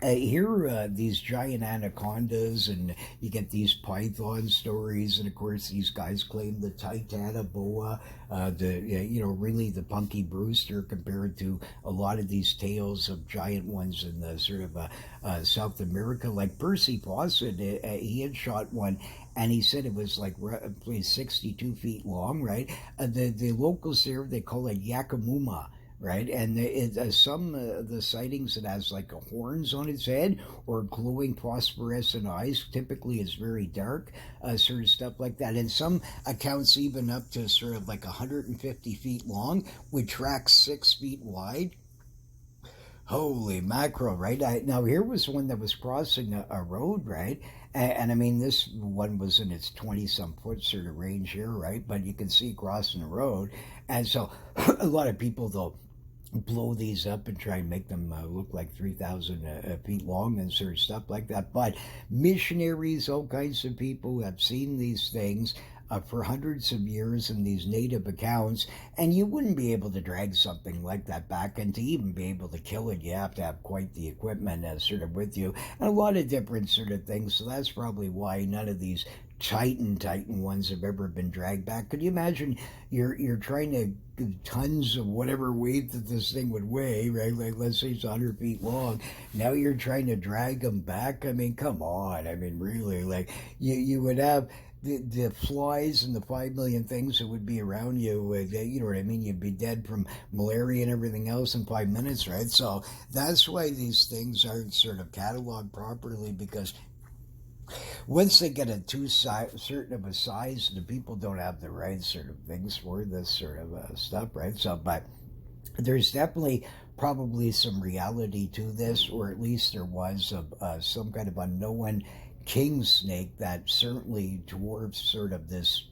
Here, these giant anacondas, and you get these python stories, and of course, these guys claim the titanoboa, really the Punky Brewster, compared to a lot of these tales of giant ones in the sort of South America. Like Percy Fawcett, he had shot one, and he said it was like 62 feet long, right? The locals there, they call it Yakamuma, right? And some the sightings, it has like horns on its head or glowing phosphorescent eyes. Typically, it's very dark, sort of stuff like that. And some accounts even up to sort of like 150 feet long, with tracks 6 feet wide. Holy mackerel, right? Now, here was one that was crossing a road, right? And I mean, this one was in its 20 some foot sort of range here, right? But you can see crossing the road. And so a lot of people, though, blow these up and try and make them look like 3,000 feet long and sort of stuff like that. But missionaries, all kinds of people have seen these things for hundreds of years in these native accounts, and you wouldn't be able to drag something like that back, and to even be able to kill it, you have to have quite the equipment sort of with you, and a lot of different sort of things. So that's probably why none of these Titan ones have ever been dragged back. Could you imagine you're trying to tons of whatever weight that this thing would weigh, right? Like, let's say it's 100 feet long. Now you're trying to drag them back. I mean, come on. I mean, really, like you would have the flies and the 5 million things that would be around you. You know what I mean? You'd be dead from malaria and everything else in 5 minutes, right? So that's why these things aren't sort of cataloged properly, because once they get a certain of a size, the people don't have the right sort of things for this sort of stuff, right? So, but there's definitely probably some reality to this, or at least there was some kind of unknown king snake that certainly dwarfs sort of this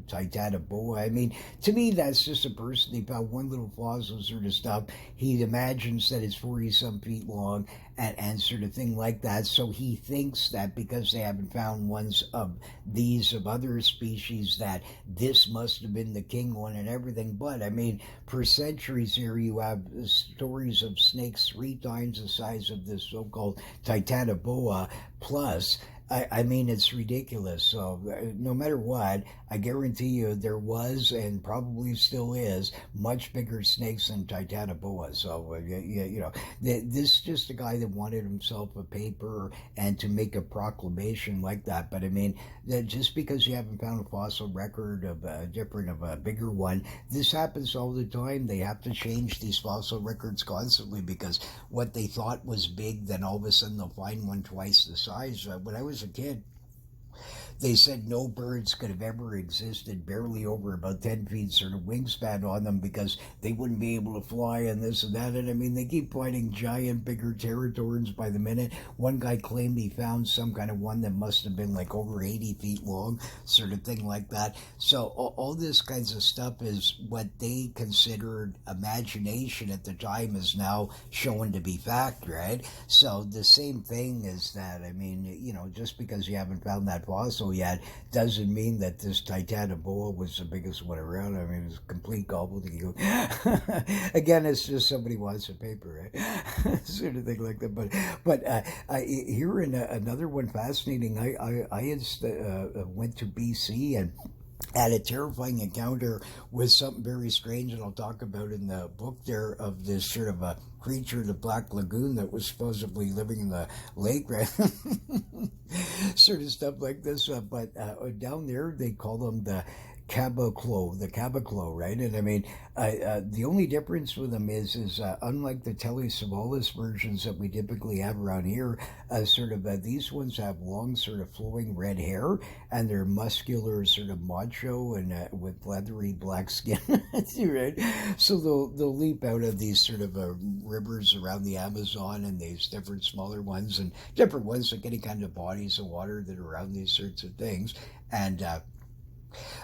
titanoboa. I mean, to me, that's just a person. He found one little fossil sort of stuff. He imagines that it's 40 some feet long, and sort of thing like that. So he thinks that because they haven't found ones of these of other species, that this must have been the king one and everything. But I mean, for centuries here, you have stories of snakes 3 times the size of this so-called titanoboa plus. I mean, it's ridiculous. So no matter what, I guarantee you there was, and probably still is, much bigger snakes than titanoboa. So, this is just a guy that wanted himself a paper and to make a proclamation like that. But I mean, that just because you haven't found a fossil record of a bigger one, this happens all the time. They have to change these fossil records constantly, because what they thought was big, then all of a sudden they'll find one twice the size. When I was a kid, they said no birds could have ever existed barely over about 10 feet sort of wingspan on them, because they wouldn't be able to fly and this and that. And I mean, they keep finding giant, bigger pterodons by the minute. One guy claimed he found some kind of one that must have been like over 80 feet long, sort of thing like that. So all this kinds of stuff is what they considered imagination at the time is now shown to be fact, right? So the same thing is that, I mean, just because you haven't found that fossil yet doesn't mean that this titanoboa was the biggest one around. I mean, it's complete gobbledygook. Again, it's just somebody wants a paper, right? Sort of thing like that. But here in another one fascinating, I had went to BC and had a terrifying encounter with something very strange, and I'll talk about in the book there, of this sort of a creature in the Black Lagoon that was supposedly living in the lake, right? Sort of stuff like this. But down there, they call them the the caboclo, right? And I mean, the only difference with them is unlike the telesavalis versions that we typically have around here, these ones have long, sort of flowing red hair, and they're muscular, sort of macho, and with leathery black skin, right? So they'll leap out of these sort of rivers around the Amazon, and these different smaller ones, and different ones like any kind of bodies of water that are around these sorts of things, and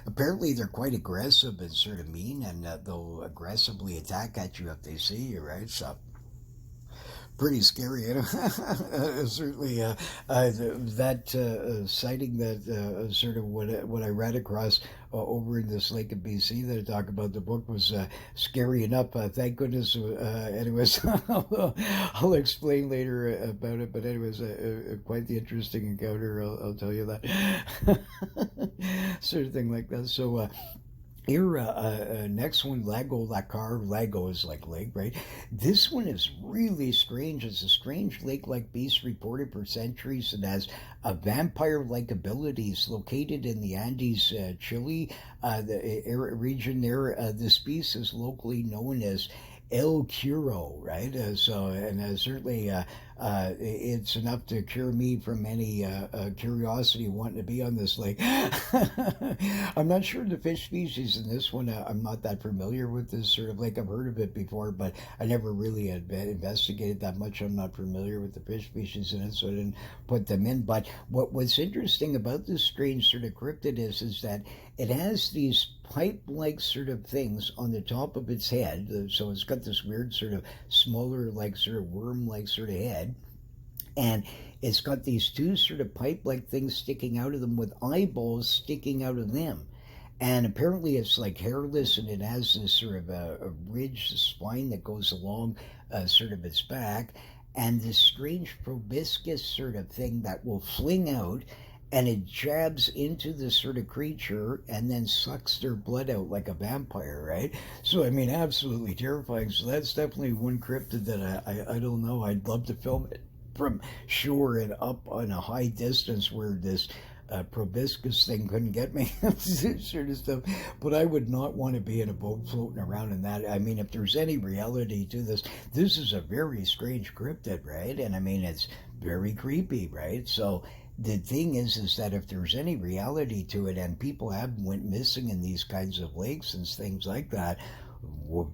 apparently they're quite aggressive and sort of mean, and they'll aggressively attack at you if they see you, right? So pretty scary, you know. Certainly, that sighting that sort of what I ran across over in this lake in BC that I talk about the book was scary enough. Thank goodness. Anyways, I'll explain later about it. But anyways, quite the interesting encounter. I'll tell you that sort of thing like that. So. Here, next one, Lago Lacar. Lago is like lake, right? This one is really strange. It's a strange lake-like beast reported for centuries. It has vampire-like abilities. Located in the Andes, Chile, the region there. This beast is locally known as El Curo, right? Certainly it's enough to cure me from any curiosity wanting to be on this lake. I'm not sure the fish species in this one. I'm not that familiar with this sort of lake. I've heard of it before, but I never really had investigated that much. I'm not familiar with the fish species in it, so I didn't put them in. But what's interesting about this strange sort of cryptid is that it has these pipe-like sort of things on the top of its head. So it's got this weird sort of smaller, like sort of worm-like sort of head. And it's got these two sort of pipe-like things sticking out of them with eyeballs sticking out of them. And apparently it's like hairless, and it has this sort of a ridged spine that goes along sort of its back. And this strange proboscis sort of thing that will fling out, and it jabs into this sort of creature and then sucks their blood out like a vampire, right? So, I mean, absolutely terrifying. So that's definitely one cryptid that I don't know. I'd love to film it from shore and up on a high distance where this proboscis thing couldn't get me, sort of stuff. But I would not want to be in a boat floating around in that. I mean, if there's any reality to this, this is a very strange cryptid, right? And I mean, it's very creepy, right? So the thing is that if there's any reality to it, and people have went missing in these kinds of lakes and things like that, what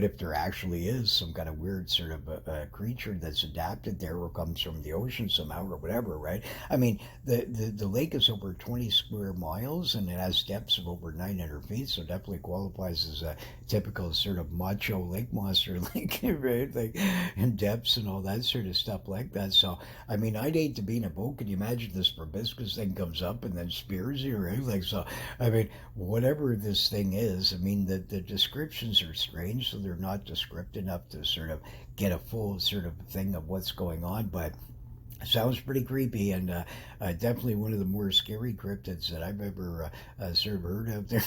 if there actually is some kind of weird sort of a creature that's adapted there or comes from the ocean somehow or whatever, right? I mean, the lake is over 20 square miles, and it has depths of over 900 feet, so definitely qualifies as a typical sort of macho lake monster lake, right? Like, in depths and all that sort of stuff like that. So, I mean, I'd hate to be in a boat. Can you imagine this proboscis thing comes up and then spears you, right? Like, so, I mean, whatever this thing is, I mean, the descriptions are strange, so they're not descriptive enough to sort of get a full sort of thing of what's going on, but sounds pretty creepy, and definitely one of the more scary cryptids that I've ever sort of heard out there.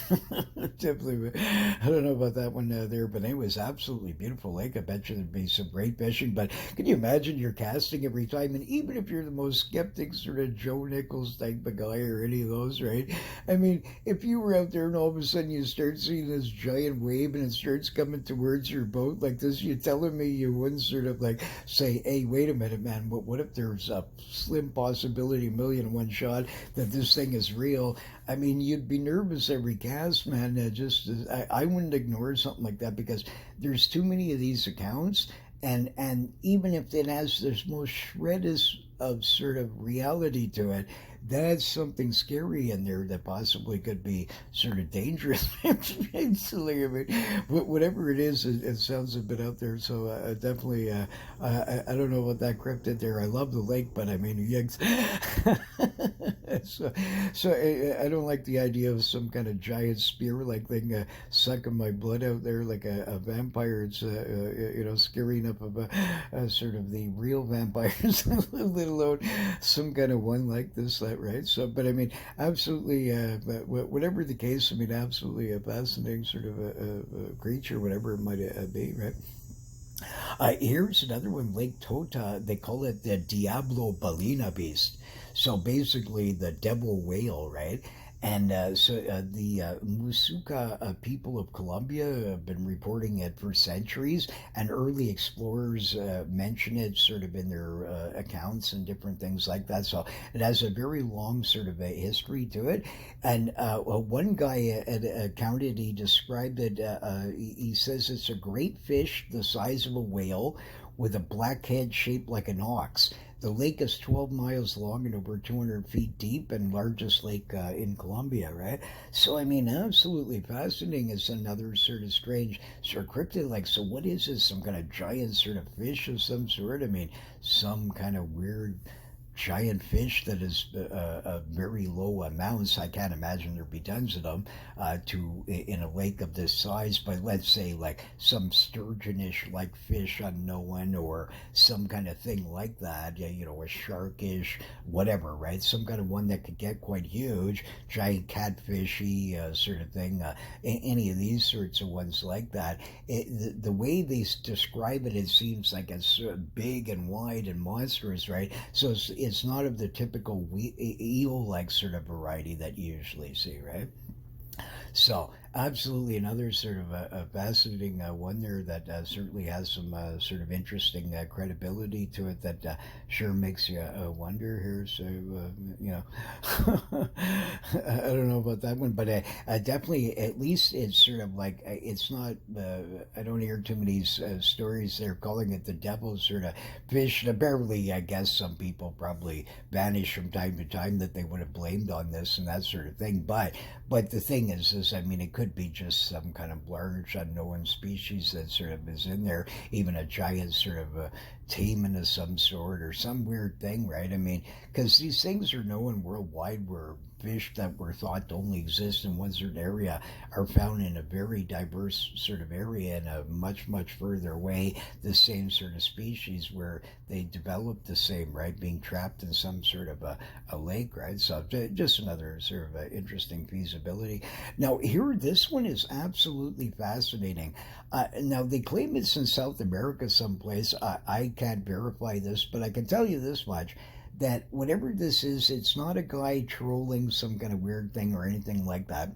Definitely, I don't know about that one there, but it was absolutely beautiful lake. I bet you there'd be some great fishing, but can you imagine you're casting every time, and even if you're the most skeptic sort of Joe Nichols type of guy or any of those, right? I mean, if you were out there and all of a sudden you start seeing this giant wave and it starts coming towards your boat like this, you're telling me you wouldn't sort of like say, hey, wait a minute, man, what if there's a slim possibility, 1,000,001 shot that this thing is real? I mean, you'd be nervous every cast, man. I wouldn't ignore something like that, because there's too many of these accounts, and even if it has this most shred of sort of reality to it, that's something scary in there that possibly could be sort of dangerous. Instantly, I mean, whatever it is, it sounds a bit out there. So definitely, I don't know about that cryptid there. I love the lake, but I mean, yikes. so I don't like the idea of some kind of giant spear-like thing sucking my blood out there like a vampire. It's scary enough of sort of the real vampires, let alone some kind of one like this. Right? So, but I mean, absolutely, whatever the case, I mean, absolutely a fascinating sort of a creature, whatever it might be, right? Here's another one, Lake Tota. They call it the Diablo Balena beast. So basically, the devil whale, right? The Musuka people of Colombia have been reporting it for centuries, and early explorers mention it sort of in their accounts and different things like that. So it has a very long sort of a history to it. And one guy accounted, he described it, he says it's a great fish the size of a whale with a black head shaped like an ox. The lake is 12 miles long and over 200 feet deep, and largest lake in Colombia, right? So, I mean, absolutely fascinating. It's another sort of strange sort of cryptid. Like, so what is this? Some kind of giant sort of fish of some sort? I mean, some kind of weird giant fish that is a very low amounts. I can't imagine there'd be tons of them to in a lake of this size. But let's say like some sturgeonish like fish unknown, or some kind of thing like that. Yeah, you know, a sharkish, whatever, right? Some kind of one that could get quite huge, giant catfishy sort of thing. Any of these sorts of ones like that. The way they describe it, it seems like it's big and wide and monstrous, right? So it's not of the typical eel-like sort of variety that you usually see, right? So, absolutely another sort of a fascinating one there that certainly has some sort of interesting credibility to it that sure makes you wonder here. So, you know, I don't know about that one, but definitely, at least it's sort of like, it's not, I don't hear too many stories. They're calling it the devil sort of fish. Apparently, I guess some people probably vanish from time to time that they would have blamed on this and that sort of thing. But the thing is, I mean, it could be just some kind of large unknown species that sort of is in there, even a giant sort of a taimen of some sort or some weird thing, right? I mean, because these things are known worldwide where fish that were thought to only exist in one certain area are found in a very diverse sort of area in a much, much further away, the same sort of species where they developed the same, right? Being trapped in some sort of a lake, right? So just another sort of interesting feasibility. Now, here, this one is absolutely fascinating. Now, they claim it's in South America someplace. I can't verify this, but I can tell you this much, that whatever this is, it's not a guy trolling some kind of weird thing or anything like that.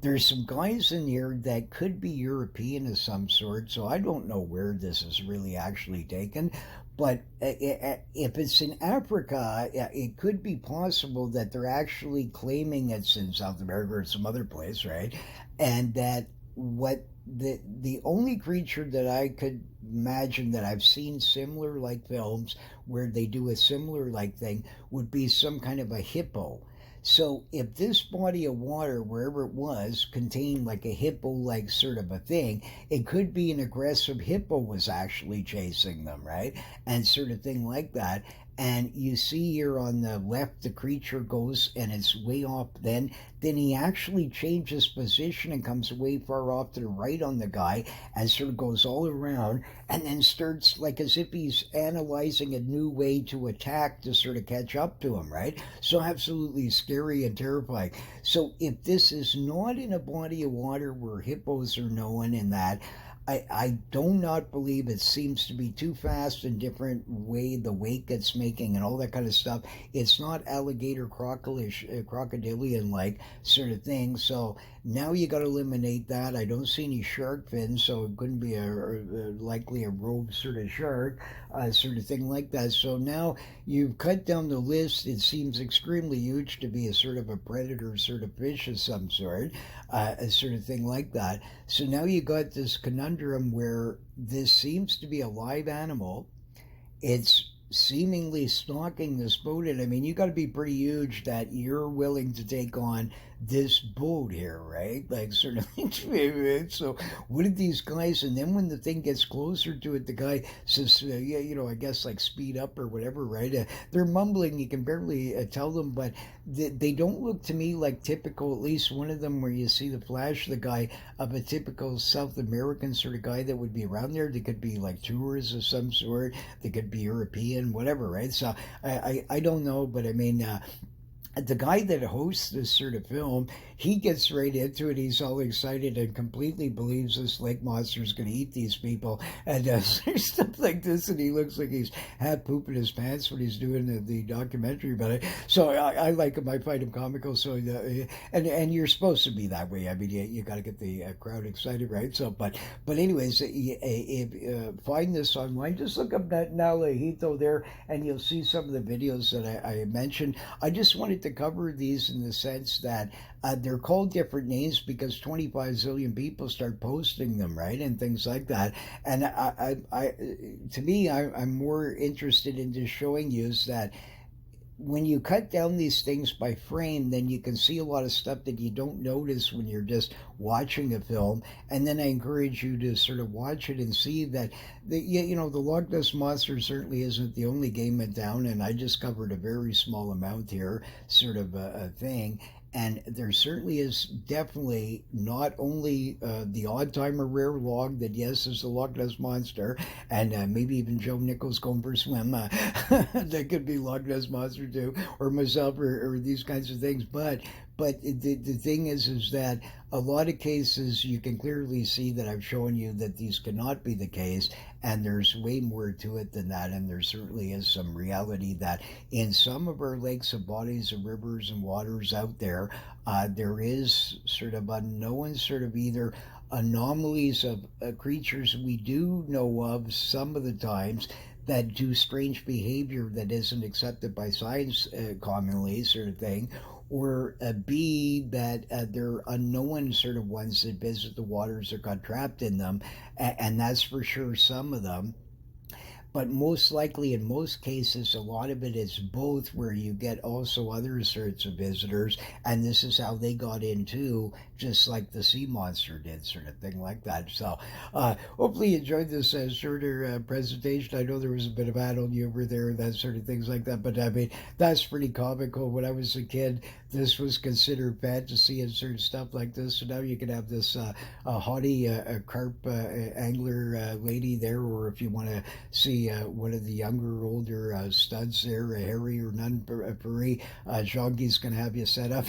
There's some guys in here that could be European of some sort, so I don't know where this is really actually taken. But if it's in Africa, it could be possible that they're actually claiming it's in South America or some other place, right? And that what the only creature that I could imagine that I've seen similar like films where they do a similar like thing would be some kind of a hippo. So if this body of water, wherever it was, contained like a hippo-like sort of a thing, it could be an aggressive hippo was actually chasing them, right? And sort of thing like that. And you see here on the left, the creature goes and it's way off. Then he actually changes position and comes way far off to the right on the guy and sort of goes all around and then starts like as if he's analyzing a new way to attack to sort of catch up to him, right? So absolutely scary and terrifying. So if this is not in a body of water where hippos are known in that, I do not believe it seems to be too fast and different way the wake it's making and all that kind of stuff. It's not alligator crocodilian like sort of thing. So now you got to eliminate that. I don't see any shark fins, so it couldn't be likely a rogue sort of shark, sort of thing like that. So now you've cut down the list. It seems extremely huge to be a sort of a predator sort of fish of some sort, a sort of thing like that. So now you got this conundrum where this seems to be a live animal. It's seemingly stalking this boat. And I mean, you got to be pretty huge that you're willing to take on this boat here, right? Like sort of thing. So what did these guys, and then when the thing gets closer to it, the guy says, yeah, you know, I guess like speed up or whatever, right? They're mumbling, you can barely tell them, but they don't look to me like typical, at least one of them where you see the flash of the guy, of a typical South American sort of guy that would be around there. They could be like tourists of some sort, they could be European, whatever, right? So I don't know, but I mean, the guy that hosts this sort of film, he gets right into it. He's all excited and completely believes this lake monster is going to eat these people, and there's stuff like this, and he looks like he's half pooping his pants when he's doing the documentary about it. So I like him. I find him comical. So and you're supposed to be that way. I mean, you got to get the crowd excited, right? So, but anyways, find this online. Just look up that Nalahito there, and you'll see some of the videos that I mentioned. I just wanted to cover these in the sense that they're called different names because 25 zillion people start posting them, right, and things like that. And to me, I'm more interested in just showing you is that when you cut down these things by frame, then you can see a lot of stuff that you don't notice when you're just watching a film. And then I encourage you to sort of watch it and see that the Lochness monster certainly isn't the only game in town, and I just covered a very small amount here, sort of a thing. And there certainly is definitely not only the odd time or rare log that, yes, is the Loch Ness Monster, and maybe even Joe Nichols going for a swim. That could be Loch Ness Monster too, or myself, or these kinds of things. But the thing is that a lot of cases you can clearly see that I've shown you that these cannot be the case, and there's way more to it than that. And there certainly is some reality that in some of our lakes and bodies and rivers and waters out there, there is sort of unknown, sort of either anomalies of creatures we do know of some of the times that do strange behavior that isn't accepted by science commonly, sort of thing, or B, that they're unknown sort of ones that visit the waters or got trapped in them, and that's for sure some of them. But most likely, in most cases, a lot of it is both, where you get also other sorts of visitors, and this is how they got in too, just like the sea monster did, sort of thing like that. So hopefully you enjoyed this shorter presentation. I know there was a bit of adult humor there, that sort of things like that, but I mean, that's pretty comical. When I was a kid, this was considered fantasy and certain stuff like this. So now you can have this haughty carp angler lady there, or if you want to see one of the younger, older studs there, Harry or Nun Puri, Jean-Guy's going to have you set up.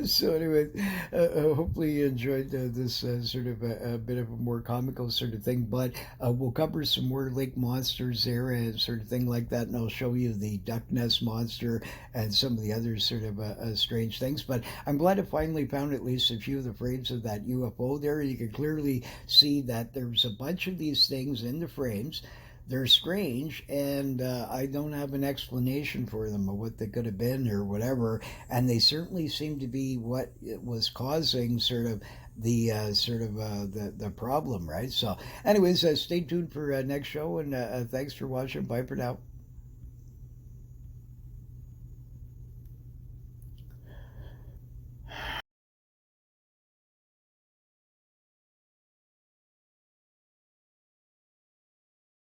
So anyway, hopefully you enjoyed this sort of a bit of a more comical sort of thing, but we'll cover some more lake monsters there and sort of thing like that, and I'll show you the duck nest monster and some of the other sort of strange things. But I'm glad I finally found at least a few of the frames of that UFO there. You can clearly see that there's a bunch of these things in the frames. They're strange, and I don't have an explanation for them or what they could have been or whatever. And they certainly seem to be what was causing sort of the problem, right? So, anyways, stay tuned for next show, and thanks for watching. Bye for now.